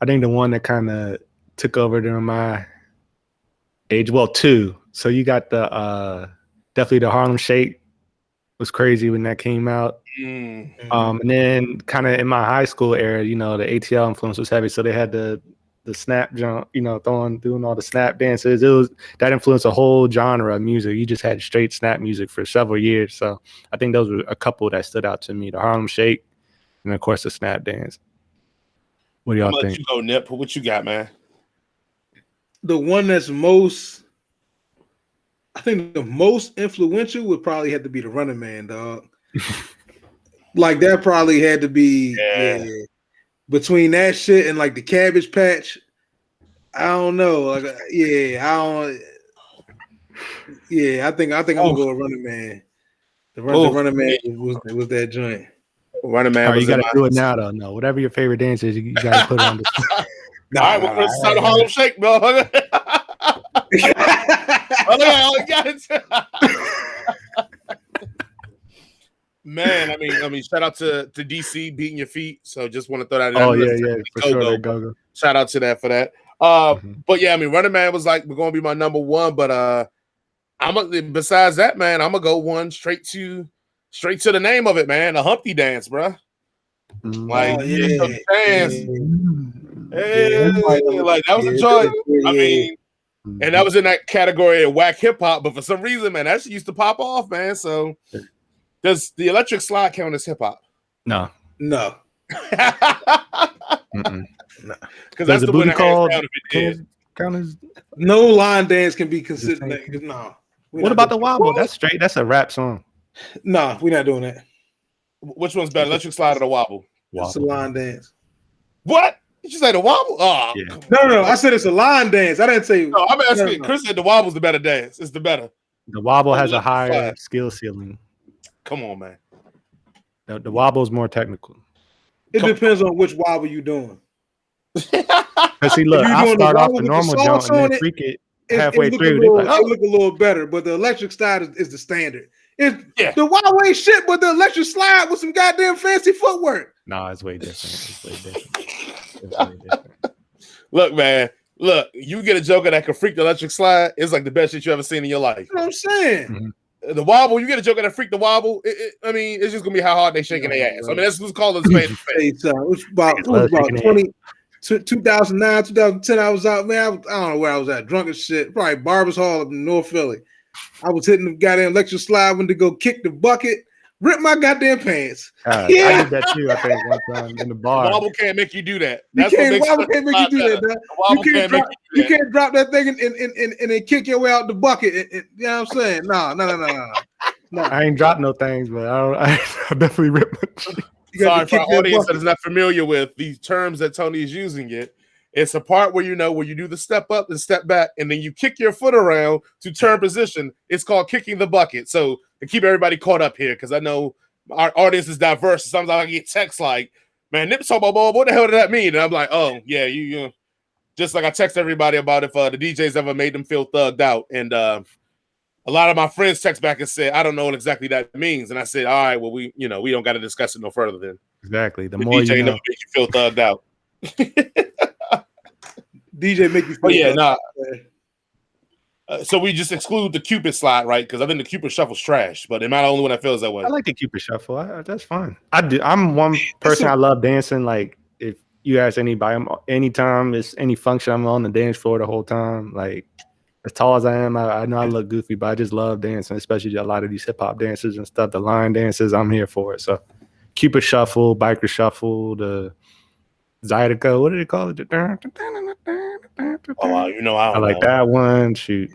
one that kind of took over during my age, well, two. So you got the definitely the Harlem Shake was crazy when that came out. And then kind of in my high school era, the ATL influence was heavy. So they had the snap jump, doing all the snap dances. That influenced a whole genre of music. You just had straight snap music for several years. So I think those were a couple that stood out to me: the Harlem Shake, and of course the snap dance. What do y'all think? Let you go, Nip. What you got, man? The one that's most, I think, the most influential would probably have to be the Running Man, dog. Like that probably had to be between that shit and like the Cabbage Patch. I don't know. Like, I think I'm gonna go with Running Man. The Running Man was that joint. Running Man. You gotta do it now, though. No, whatever your favorite dance is, you gotta put it on the. All right, well, let's start the Harlem Shake, bro. Man, I mean, shout out to DC beating your feet. So just want to throw that in. Oh yeah, for sure. Go. Shout out to that for that. But yeah, I mean, Running Man was like, we're gonna be my number one. But besides that, man, I'm gonna go one straight to the name of it, man. The Humpty Dance, bro. Like dance. Like that was a joy. I mean, and that was in that category of whack hip hop. But for some reason, man, that shit used to pop off, man. So. Does the electric slide count as hip hop? No. No. Because that's the booty call. Count as no line dance can be considered. No. What about the wobble? That's straight. That's a rap song. No, we're not doing that. Which one's better, electric slide or the wobble? It's a line dance. What? Did you say the wobble? Oh, yeah. No. I said it's a line dance. I didn't say. No, I'm asking. No. Chris said the wobble's the better dance. It's the better. The wobble has a higher skill ceiling. Come on, man. The wobble is more technical. It depends on which wobble you're doing. See, look, I start off the normal jump and then freak it halfway through. It look a little better, but the electric slide is the standard. The wobble ain't shit, but the electric slide with some goddamn fancy footwork. No, it's way different. It's way different. Look, man. Look, you get a joker that can freak the electric slide. It's like the best shit you ever seen in your life. You know what I'm saying? Mm-hmm. The wobble, you get a joker that freak the wobble. I mean, it's just gonna be how hard they shaking their ass. I mean, that's what's called a spade. It was about 2009, 2010. I was out, man. I don't know where I was at, drunk as shit. Probably Barbers Hall up in North Philly. I was hitting the goddamn electric slide, went to go kick the bucket, rip my goddamn pants. I did that too. I think one time in the bar. The wobble can't make you do that. Wobble can't make you do that. You can't drop that thing and then kick your way out the bucket. You know what I'm saying? No. I ain't dropped no things, but I definitely ripped my. Sorry for our audience that is not familiar with these terms that Tony is using. It's a part where where you do the step up and step back, and then you kick your foot around to turn position. It's called kicking the bucket. So to keep everybody caught up here, because I know our audience is diverse. Sometimes I get texts like, "Man, Nip talking about what the hell did that mean?" And I'm like, "Oh yeah, you just like I text everybody about if the DJs ever made them feel thugged out." And a lot of my friends text back and said, "I don't know what exactly that means." And I said, "All right, well we don't got to discuss it no further then." Exactly. The more DJ you know, never make you feel thugged out. DJ make you feel. Oh yeah, nah. So we just exclude the Cupid slide, right? Because I think the Cupid shuffle's trash. But am I the only one that feels that way? I like the Cupid shuffle. That's fine. I do. I'm one person. I love dancing. Like if you ask anybody, anytime it's any function, I'm on the dance floor the whole time. Like as tall as I am, I know I look goofy, but I just love dancing, especially a lot of these hip hop dances and stuff. The line dances, I'm here for it. So Cupid shuffle, biker shuffle, the Zydeco, what do they call it? Oh, I like that one. Shoot,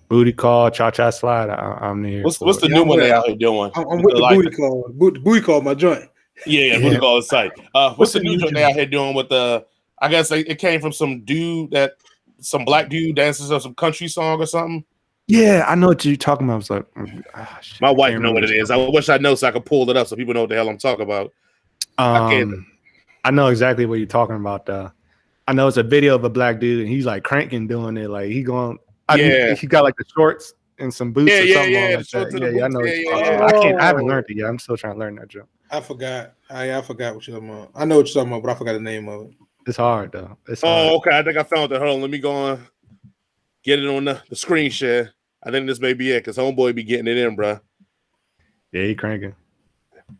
booty call, cha-cha slide. I'm here. What's the new one they out here doing? I'm with the booty call. Booty call, my joint. Yeah, booty call is tight. What's the new joint they out here doing with the? I guess it came from some black dude dances on some country song or something. Yeah, I know what you're talking about. I was like, my wife know what it is. I wish I know so I could pull it up so people know what the hell I'm talking about. I know exactly what you're talking about. Though. I know it's a video of a black dude and he's like cranking doing it. Like he got like the shorts and some boots or something like that. Yeah, I know. I haven't learned it yet. I'm still trying to learn that jump. I forgot. I forgot what you're talking about. I know what you're talking about, but I forgot the name of it. It's hard though. Okay. I think I found it. Hold on. Let me go on. Get it on the screen share. I think this may be it because homeboy be getting it in, bro. Yeah, he cranking.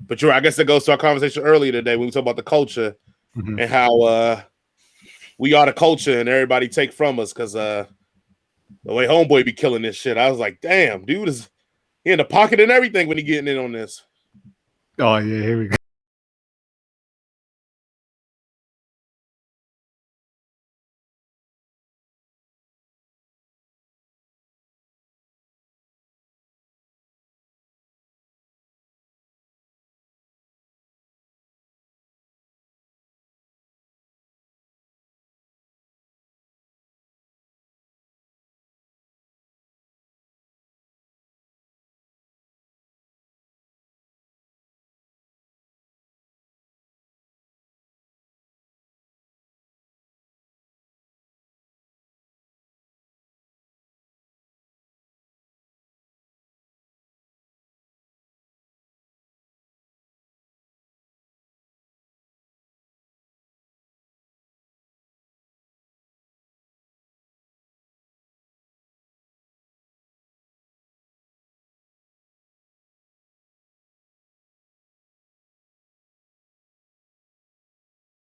But I guess that goes to our conversation earlier today when we talk about the culture and how we are the culture and everybody take from us because the way homeboy be killing this shit. I was like, damn, dude is in the pocket and everything when he getting in on this. Oh yeah, here we go.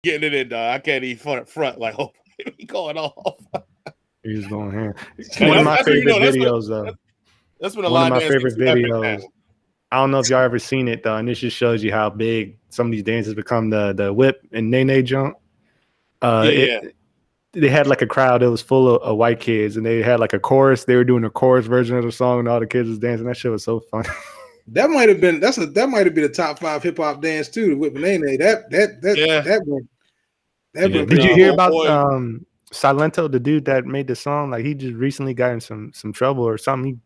Getting it in, dog. I can't even front like, oh, he going off. He's going here. One of my favorite videos, though. That's been a lot of my favorite videos. I don't know if y'all ever seen it though, and this just shows you how big some of these dances become. The whip and nene jump. They had like a crowd that was full of white kids, and they had like a chorus. They were doing a chorus version of the song, and all the kids was dancing. That shit was so fun. That might have been the top 5 hip hop dance too. The whip and nene. Did you hear about Silento, the dude that made the song? Like he just recently got in some trouble or something.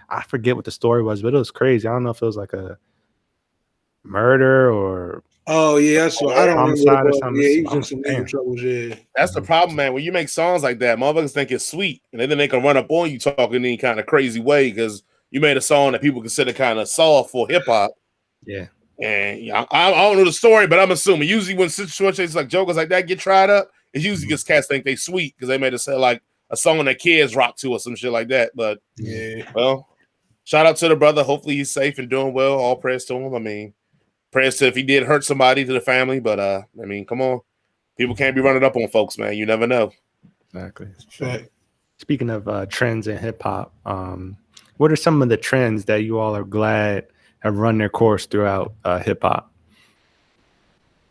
I forget what the story was, but it was crazy. I don't know if it was like a murder or so I don't homicide or something. Yeah, he was in some legal troubles. Yeah, that's the problem, man. When you make songs like that, motherfuckers think it's sweet, and then they can run up on you talking in any kind of crazy way because you made a song that people consider kind of soft for hip hop. Yeah. And I don't know the story, but I'm assuming usually when situations like jokers like that get tried up, it usually just cats think they sweet because they made it sound like a song that kids rock to or some shit like that. But well, shout out to the brother. Hopefully he's safe and doing well. All prayers to him. I mean, prayers to if he did hurt somebody to the family. But I mean, come on, people can't be running up on folks, man. You never know. Exactly. Speaking of trends in hip hop, what are some of the trends that you all are glad have run their course throughout hip hop?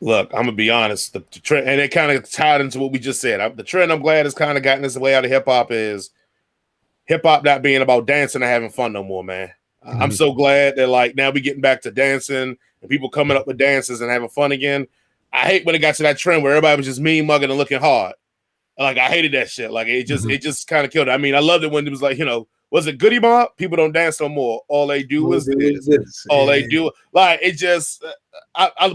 Look, I'm gonna be honest. The trend, and it kind of tied into what we just said. The trend I'm glad has kind of gotten this way out of hip hop is hip hop not being about dancing and having fun no more, man. I'm so glad that like now we getting back to dancing and people coming up with dances and having fun again. I hate when it got to that trend where everybody was just mean mugging and looking hard. Like I hated that shit. Like it just kind of killed it. I mean, I loved it when it was like, was it Goody Mob? People don't dance no more. All they do is this. All they do, like it just.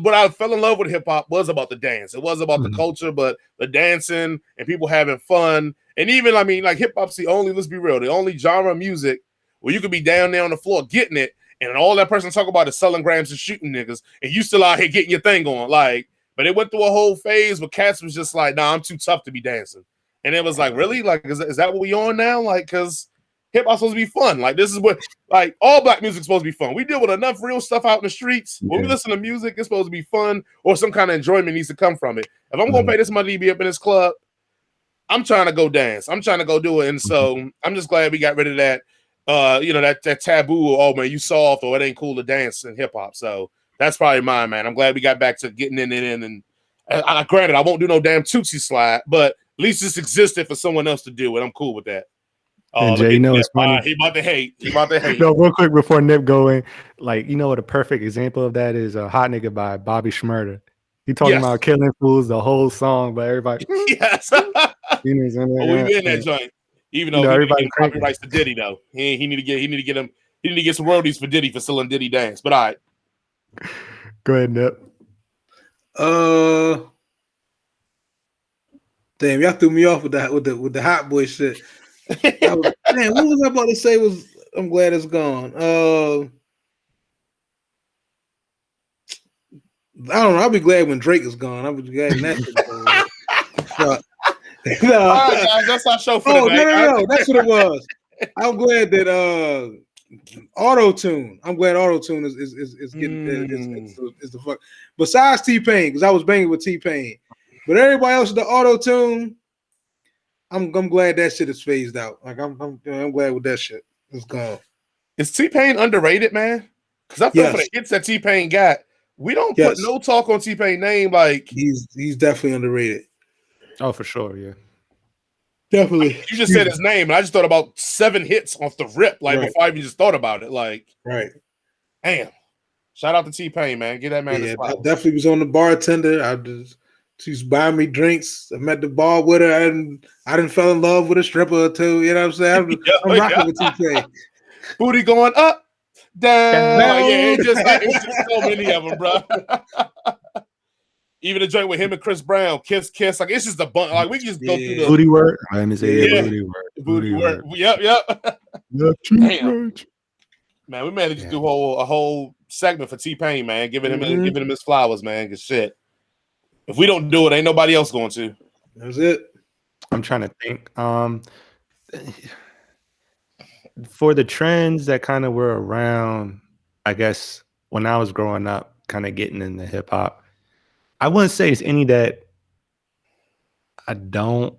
What I fell in love with hip hop was about the dance. It was about the culture, but the dancing and people having fun. And even, I mean, like hip hop's let's be real, the only genre of music where you could be down there on the floor getting it, and all that person talk about is selling grams and shooting niggas, and you still out here getting your thing on. Like, but it went through a whole phase where cats was just like, nah, I'm too tough to be dancing. And it was like, really? Like, is that what we on now? Like, because hip hop's supposed to be fun. Like, this is what, like, all black music's supposed to be fun. We deal with enough real stuff out in the streets. When we listen to music, it's supposed to be fun, or some kind of enjoyment needs to come from it. If I'm going to pay this money to be up in this club, I'm trying to go dance. I'm trying to go do it. And so I'm just glad we got rid of that, that taboo. Oh, man, you soft, or it ain't cool to dance in hip hop. So that's probably mine, man. I'm glad we got back to getting in. And granted, I won't do no damn Tootsie slide, but at least this existed for someone else to do it. I'm cool with that. And Jay, it's funny. He about to hate. No, real quick before Nip going, like, what a perfect example of that is a Hot Nigga by Bobby Shmurda. He talking about killing fools the whole song, but everybody. Yes. We in that joint. Even though everybody copyrights to Diddy though. He need to get some royalties for Diddy for selling Diddy dance. But all right. Go ahead, Nip. Damn, y'all threw me off with the hot boy shit. What was I about to say? I'm glad it's gone. I don't know. I'll be glad when Drake is gone. I'll be glad when that shit's gone. No. All right, guys, that's our show for today. No. That's what it was. I'm glad that auto-tune. I'm glad auto-tune is getting is the fuck. Besides T-Pain, because I was banging with T-Pain. But everybody else with the auto-tune, I'm glad that shit is phased out. Like I'm glad with that shit. It's gone. Is T-Pain underrated, man? Because I feel for the hits that T-Pain got, we don't put no talk on T-Pain name. Like he's definitely underrated. Oh, for sure, yeah. Definitely. You just said his name, and I just thought about 7 hits off the rip, like before I even just thought about it. Like, damn. Shout out to T-Pain, man. Get that man. Yeah, I definitely was on the bartender. She's buying me drinks. I'm at the bar with her. I didn't fell in love with a stripper or two. You know what I'm saying? I'm rocking with T-Pain. Booty going up, down. Yeah, it's just so many of them, bro. Even the joint with him and Chris Brown, kiss. Like it's just a bunch. Like we can just go through the booty work. Let me say booty work. Yep. Damn. Man, we managed to do a whole segment for T-Pain, man, giving him his flowers, man. Cause shit. If we don't do it, ain't nobody else going to. That's it. I'm trying to think. For the trends that kind of were around, I guess, when I was growing up, kind of getting into hip hop, I wouldn't say it's any that I'm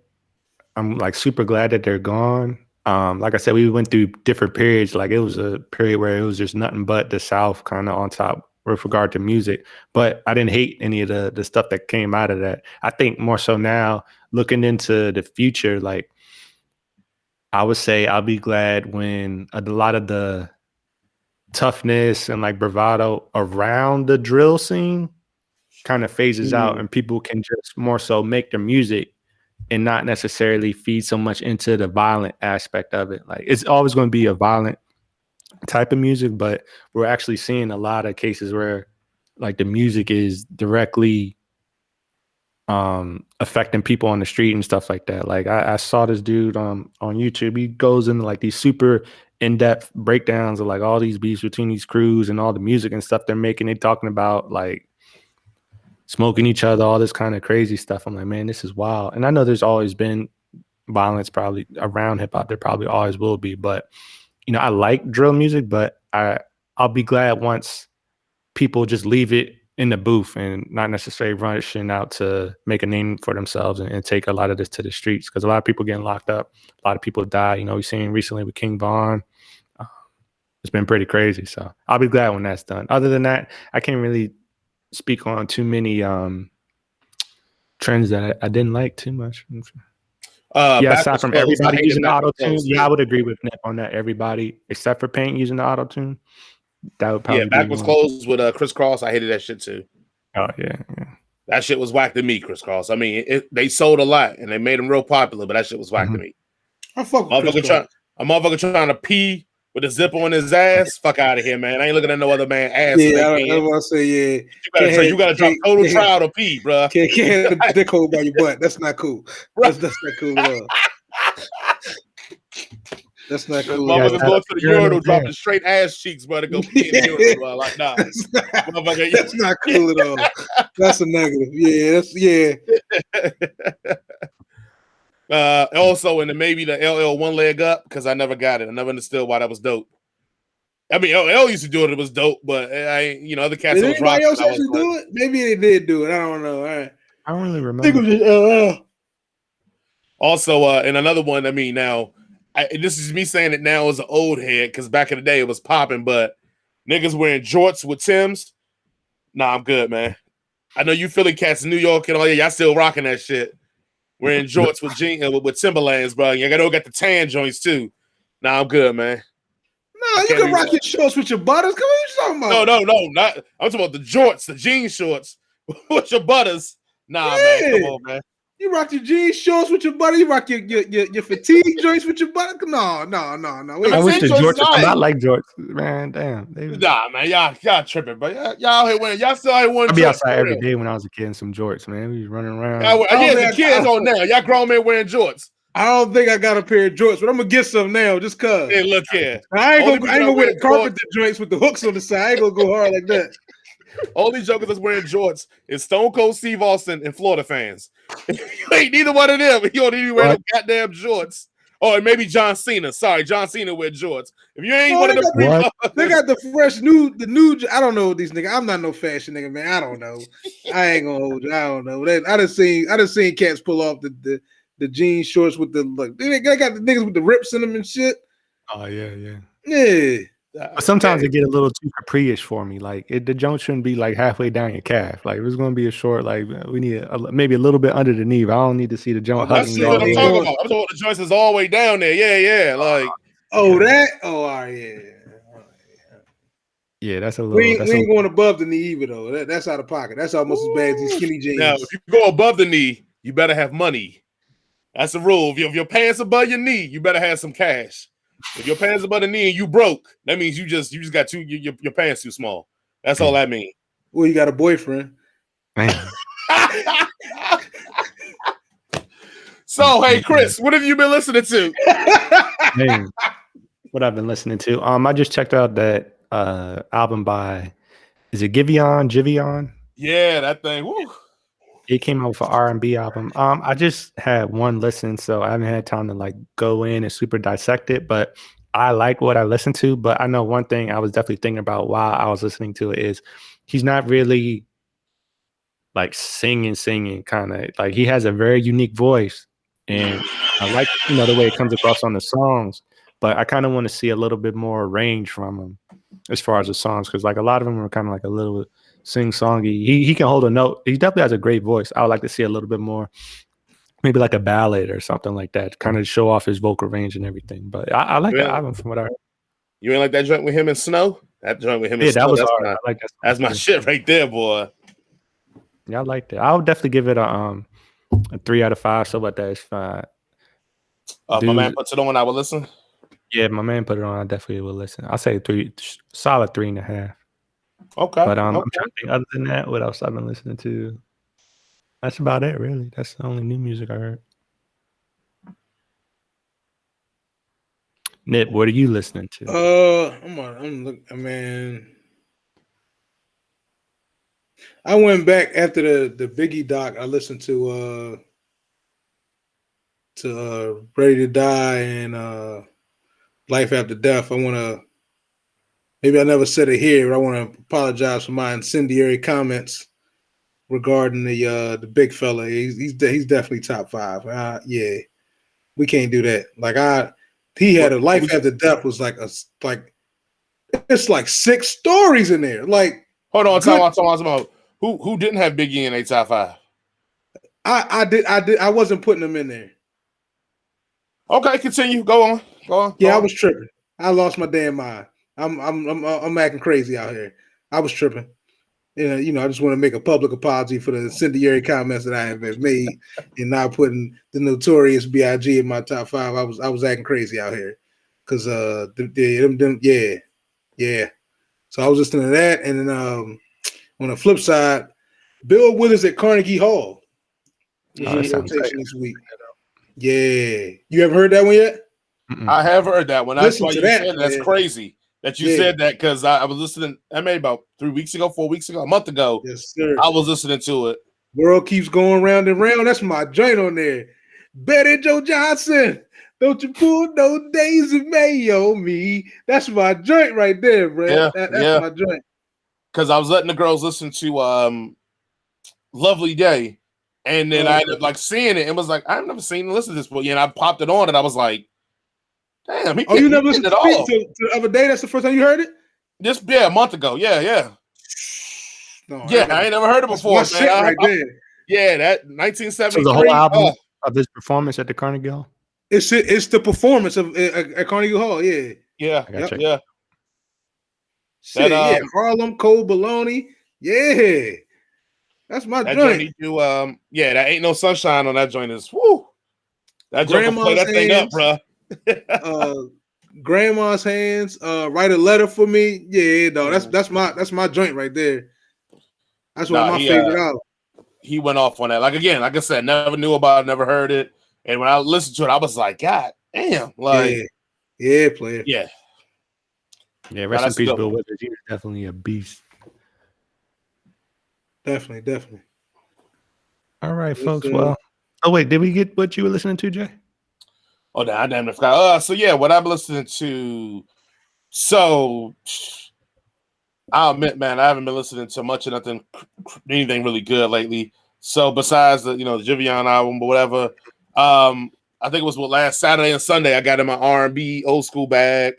like super glad that they're gone. Like I said, we went through different periods. Like it was a period where it was just nothing but the South kind of on top with regard to music, but I didn't hate any of the stuff that came out of that. I think more so now looking into the future, like I would say I'll be glad when a lot of the toughness and like bravado around the drill scene kind of phases out and people can just more so make their music and not necessarily feed so much into the violent aspect of it. Like it's always going to be a violent type of music, but we're actually seeing a lot of cases where like the music is directly affecting people on the street and stuff like that. Like I saw this dude on YouTube. He goes into like these super in-depth breakdowns of like all these beefs between these crews and all the music and stuff they're making. They're talking about like smoking each other, all this kind of crazy stuff. I'm like, man, this is wild. And I know there's always been violence probably around hip hop. There probably always will be, but I like drill music, but I'll be glad once people just leave it in the booth and not necessarily rushing out to make a name for themselves and take a lot of this to the streets, because a lot of people getting locked up, a lot of people die. We've seen recently with King Von. It's been pretty crazy. So I'll be glad when that's done. Other than that, I can't really speak on too many trends that I didn't like too much. Aside from everybody using the auto tune, I would agree with Nip on that. Everybody except for Paint using the auto tune. That would probably back was closed with Criss Cross. I hated that shit too. Oh yeah. That shit was whack to me, Chris Cross. I mean, they sold a lot and they made them real popular, but that shit was whack to me. I fuck with Chris Cross. A motherfucker trying to pee with a zipper on his ass. Fuck out of here, man. I ain't looking at no other man ass. Yeah, I was gonna say, yeah. You gotta drop total trial to pee, bro. Can't have the dick hole by your butt. That's not cool. That's not cool at all. That's not cool. Motherfuckers go to the urinal, dropping straight ass cheeks, bro, to go pee in the urinal, bro. Like, nah. That's not cool at all. That's a negative. Yeah, also, and then maybe the LL one leg up, because I never got it. I never understood why that was dope. I mean, LL used to do it. It was dope, but other cats. Did anybody else actually do it? Maybe they did do it. I don't know. All right. I don't really remember. I think it was just LL. Also, and another one. I mean, now this is me saying it now as an old head, because back in the day it was popping, but niggas wearing jorts with Timbs. Nah, I'm good, man. I know you Philly cats in New York and all y'all still rocking that shit. Wearing jorts with Timberlands, bro. You got the tan joints too. Nah, I'm good, man. No, you can rock your shorts with your butters. Come on, what you talking about? No, not. I'm talking about the jorts, the jean shorts with your butters. Nah, man, come on, man. You rock your jean shorts with your butter. You rock your fatigue joints with your butter. No. Wait, I wish the jorts. I like jorts, man. Damn. Nah, man, y'all tripping, but y'all here winning. Y'all still out here winning. I'd be outside every day when I was a kid in some jorts, man. We was running around. The kids on now. Y'all grown men wearing jorts. I don't think I got a pair of jorts, but I'm gonna get some now just cause. Hey, look here. I ain't gonna wear the carpet joints with the hooks on the side. I ain't gonna go hard like that. All these jokers that's wearing jorts is Stone Cold Steve Austin and Florida fans. You ain't neither one of them. You don't even wear no goddamn jorts. Oh, and maybe John Cena. Sorry, John Cena wear jorts. If you ain't one of them, they got the fresh new. I don't know these niggas. I'm not no fashion nigga, man. I don't know. I ain't gonna hold you. I don't know. I done seen cats pull off the jean shorts with the they got the niggas with the rips in them and shit. Oh yeah. But sometimes it get a little too capri-ish for me. Like the joint shouldn't be like halfway down your calf. Like if it's gonna be a short, like we need maybe a little bit under the knee. But I don't need to see the joint hugging. That's what I'm talking about. I'm talking about the joints is all the way down there. Yeah. Like all right, yeah. That's a little. We ain't going above the knee either though. That's out of pocket. That's almost as bad as these skinny jeans. Now, if you go above the knee, you better have money. That's the rule. If your pants above your knee, you better have some cash. If your pants above the knee and you broke, that means you just got your pants too small. That's all that means. Well, you got a boyfriend. So, hey, Chris, what have you been listening to? Man, what I've been listening to. I just checked out that album by, is it Giveon? Yeah, that thing. Woo. It came out with an R&B album. I just had one listen, so I haven't had time to like go in and super dissect it. But I like what I listened to. But I know one thing I was definitely thinking about while I was listening to it is he's not really like singing kind of. Like he has a very unique voice, and I like the way it comes across on the songs. But I kind of want to see a little bit more range from him as far as the songs, because like a lot of them are kind of like a little sing-songy. He can hold a note. He definitely has a great voice. I would like to see a little bit more, maybe like a ballad or something like that, kind of show off his vocal range and everything. But I like the album from what I heard. You ain't like that joint with him and Snow? That joint with him and Snow. That was hard. I like that. That's my shit right there, boy. Yeah, I liked it. I would definitely give it a 3 out of 5. So about that is fine. My man puts it on. I will listen. Yeah, my man put it on. I definitely will listen. I'll say solid 3.5. Okay. But I'm trying to think, other than that, what else I've been listening to? That's about it, really. That's the only new music I heard. Nip, what are you listening to? I'm looking, man. I went back after the Biggie doc. I listened to Ready to Die and Life After Death. Maybe I never said it here, but I want to apologize for my incendiary comments regarding the big fella. He's definitely top 5. Yeah, we can't do that. Like he had a Life After Death was like it's like 6 stories in there. Like hold on, talk about who didn't have Biggie in a top 5. I did. I wasn't putting them in there. Okay, continue. Go on. I was tripping. I lost my damn mind. I'm acting crazy out here. I was tripping. And I just want to make a public apology for the incendiary comments that I have made and not putting the Notorious B.I.G. in my top 5. I was acting crazy out here because yeah. So I was listening to that, and then on the flip side, Bill Withers at Carnegie Hall was in rotation this week. Yeah, you haven't heard that one yet? I have heard that one. That's Listen why to you that, said that's man. crazy that you said that, because I was listening. I made about 3 weeks ago, 4 weeks ago, a month ago. Yes, sir. I was listening to it. World keeps going round and round. That's my joint on there. Betty Joe Johnson. Don't you pull no days of Mayo me. That's my joint right there, bro. Yeah, That's my joint. Because I was letting the girls listen to Lovely Day, and then I ended up like seeing it and was like, I've never seen and listened to this, but and I popped it on and I was like, damn, you never listened to the other day? That's the first time you heard it? A month ago. Yeah. No, I ain't never heard it before, man. Shit right there. Yeah, that 1973. So the whole album of his performance at the Carnegie Hall? It's the performance of at Carnegie Hall, yeah. Yeah. Shit, Harlem, Cold Baloney. Yeah. That's my joint. That Ain't No Sunshine on that joint is whoo. That joint play that thing up, bro. Grandma's Hands, Write a Letter for Me. Yeah, no, that's my joint right there. That's one of my favorite albums. He went off on that. Like I said, never knew about it, never heard it. And when I listened to it, I was like, God damn. Like, player. Yeah. Yeah, rest in peace, Bill Withers. He was definitely a beast. Definitely. All right, folks. Well, wait, did we get what you were listening to, Jay? Oh, no, I damn near forgot. What I'm listening to. So, I'll admit, man, I haven't been listening to much of anything really good lately. So, besides the Jivion album or whatever, I think it was last Saturday and Sunday I got in my R&B old school bag.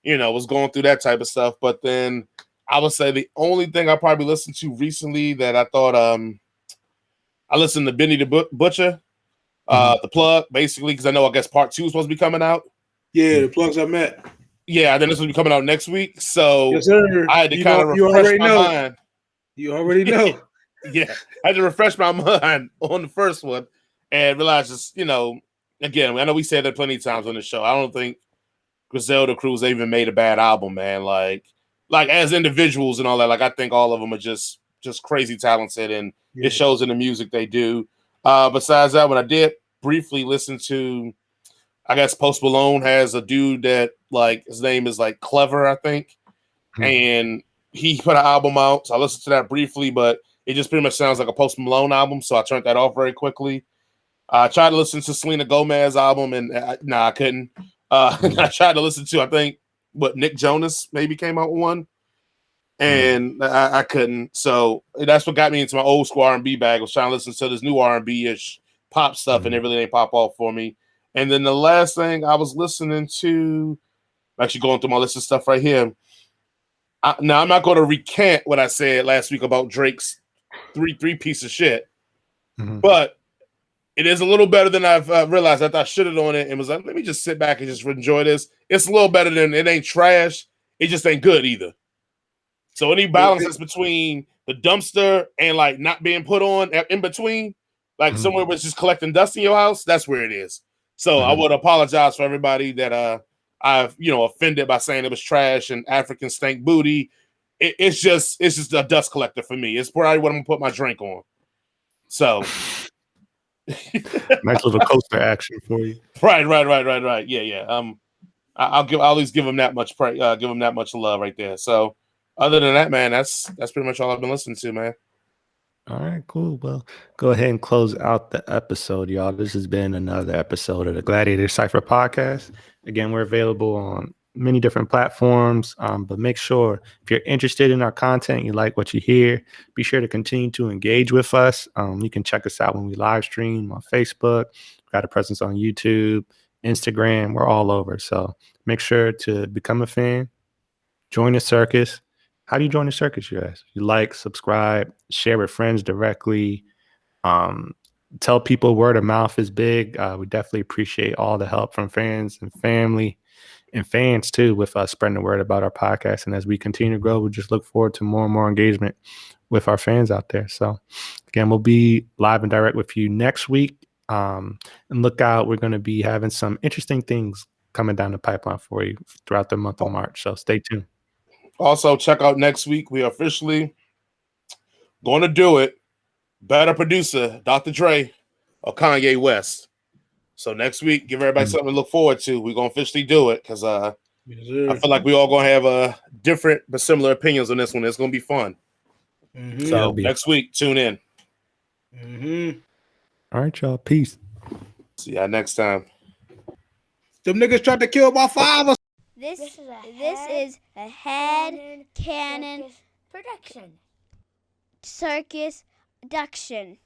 Was going through that type of stuff. But then I would say the only thing I probably listened to recently that I thought I listened to Benny the Butcher, the plug, basically, because I guess part 2 is supposed to be coming out. Yeah, the plugs I met. Yeah, then this will be coming out next week. So yes, sir. I had to kind of refresh my mind. You already know. Yeah, I had to refresh my mind on the first one and realize just, again, I know we said that plenty of times on the show. I don't think Griselda Cruz even made a bad album, man. Like as individuals and all that, I think all of them are just crazy talented, and it shows in the music they do. Besides that, when I did briefly listen to, I guess Post Malone has a dude that his name is Clever, I think, and he put an album out. So I listened to that briefly, but it just pretty much sounds like a Post Malone album. So I turned that off very quickly. I tried to listen to Selena Gomez's album, and I couldn't. I tried to listen to, I think, Nick Jonas maybe came out with one, and I couldn't. So that's what got me into my old school R&B bag. I was trying to listen to this new R&B-ish pop stuff, and it really didn't pop off for me. And then the last thing I was listening to, I'm actually going through my list of stuff right here. Now, I'm not going to recant what I said last week about Drake's three piece of shit, but it is a little better than I've realized. I thought shitted on it and was like, let me just sit back and just enjoy this. It's a little better than it ain't trash. It just ain't good either. So any balances between the dumpster and not being put on in between, somewhere where it's just collecting dust in your house, that's where it is. So I would apologize for everybody that I've offended by saying it was trash and African stank booty. It's just a dust collector for me. It's probably what I'm gonna put my drink on. So nice little coaster action for you. Right. Yeah. I'll at least give him that much give him that much love right there. So other than that, man, that's pretty much all I've been listening to, man. All right, cool. Well, go ahead and close out the episode, y'all. This has been another episode of the Gladiator Cypher podcast. Again, we're available on many different platforms, but make sure if you're interested in our content, you like what you hear, be sure to continue to engage with us. You can check us out when we live stream on Facebook. We've got a presence on YouTube, Instagram. We're all over. So make sure to become a fan, join the circus. How do you join the circus, you guys? You like, subscribe, share with friends directly. Tell people word of mouth is big. We definitely appreciate all the help from fans and family. and fans too, with us spreading the word about our podcast. And as we continue to grow, we just look forward to more and more engagement with our fans out there. So again, we'll be live and direct with you next week. And look out, we're going to be having some interesting things coming down the pipeline for you throughout the month of March. So stay tuned. Also, check out next week. We are officially going to do it. Better producer, Dr. Dre or Kanye West. So next week, give everybody something to look forward to. We're going to officially do it because I feel like we all going to have different but similar opinions on this one. It's going to be fun. So next week, tune in. All right, y'all. Peace. See y'all next time. Them niggas tried to kill my father. This is a head cannon production. Circus production.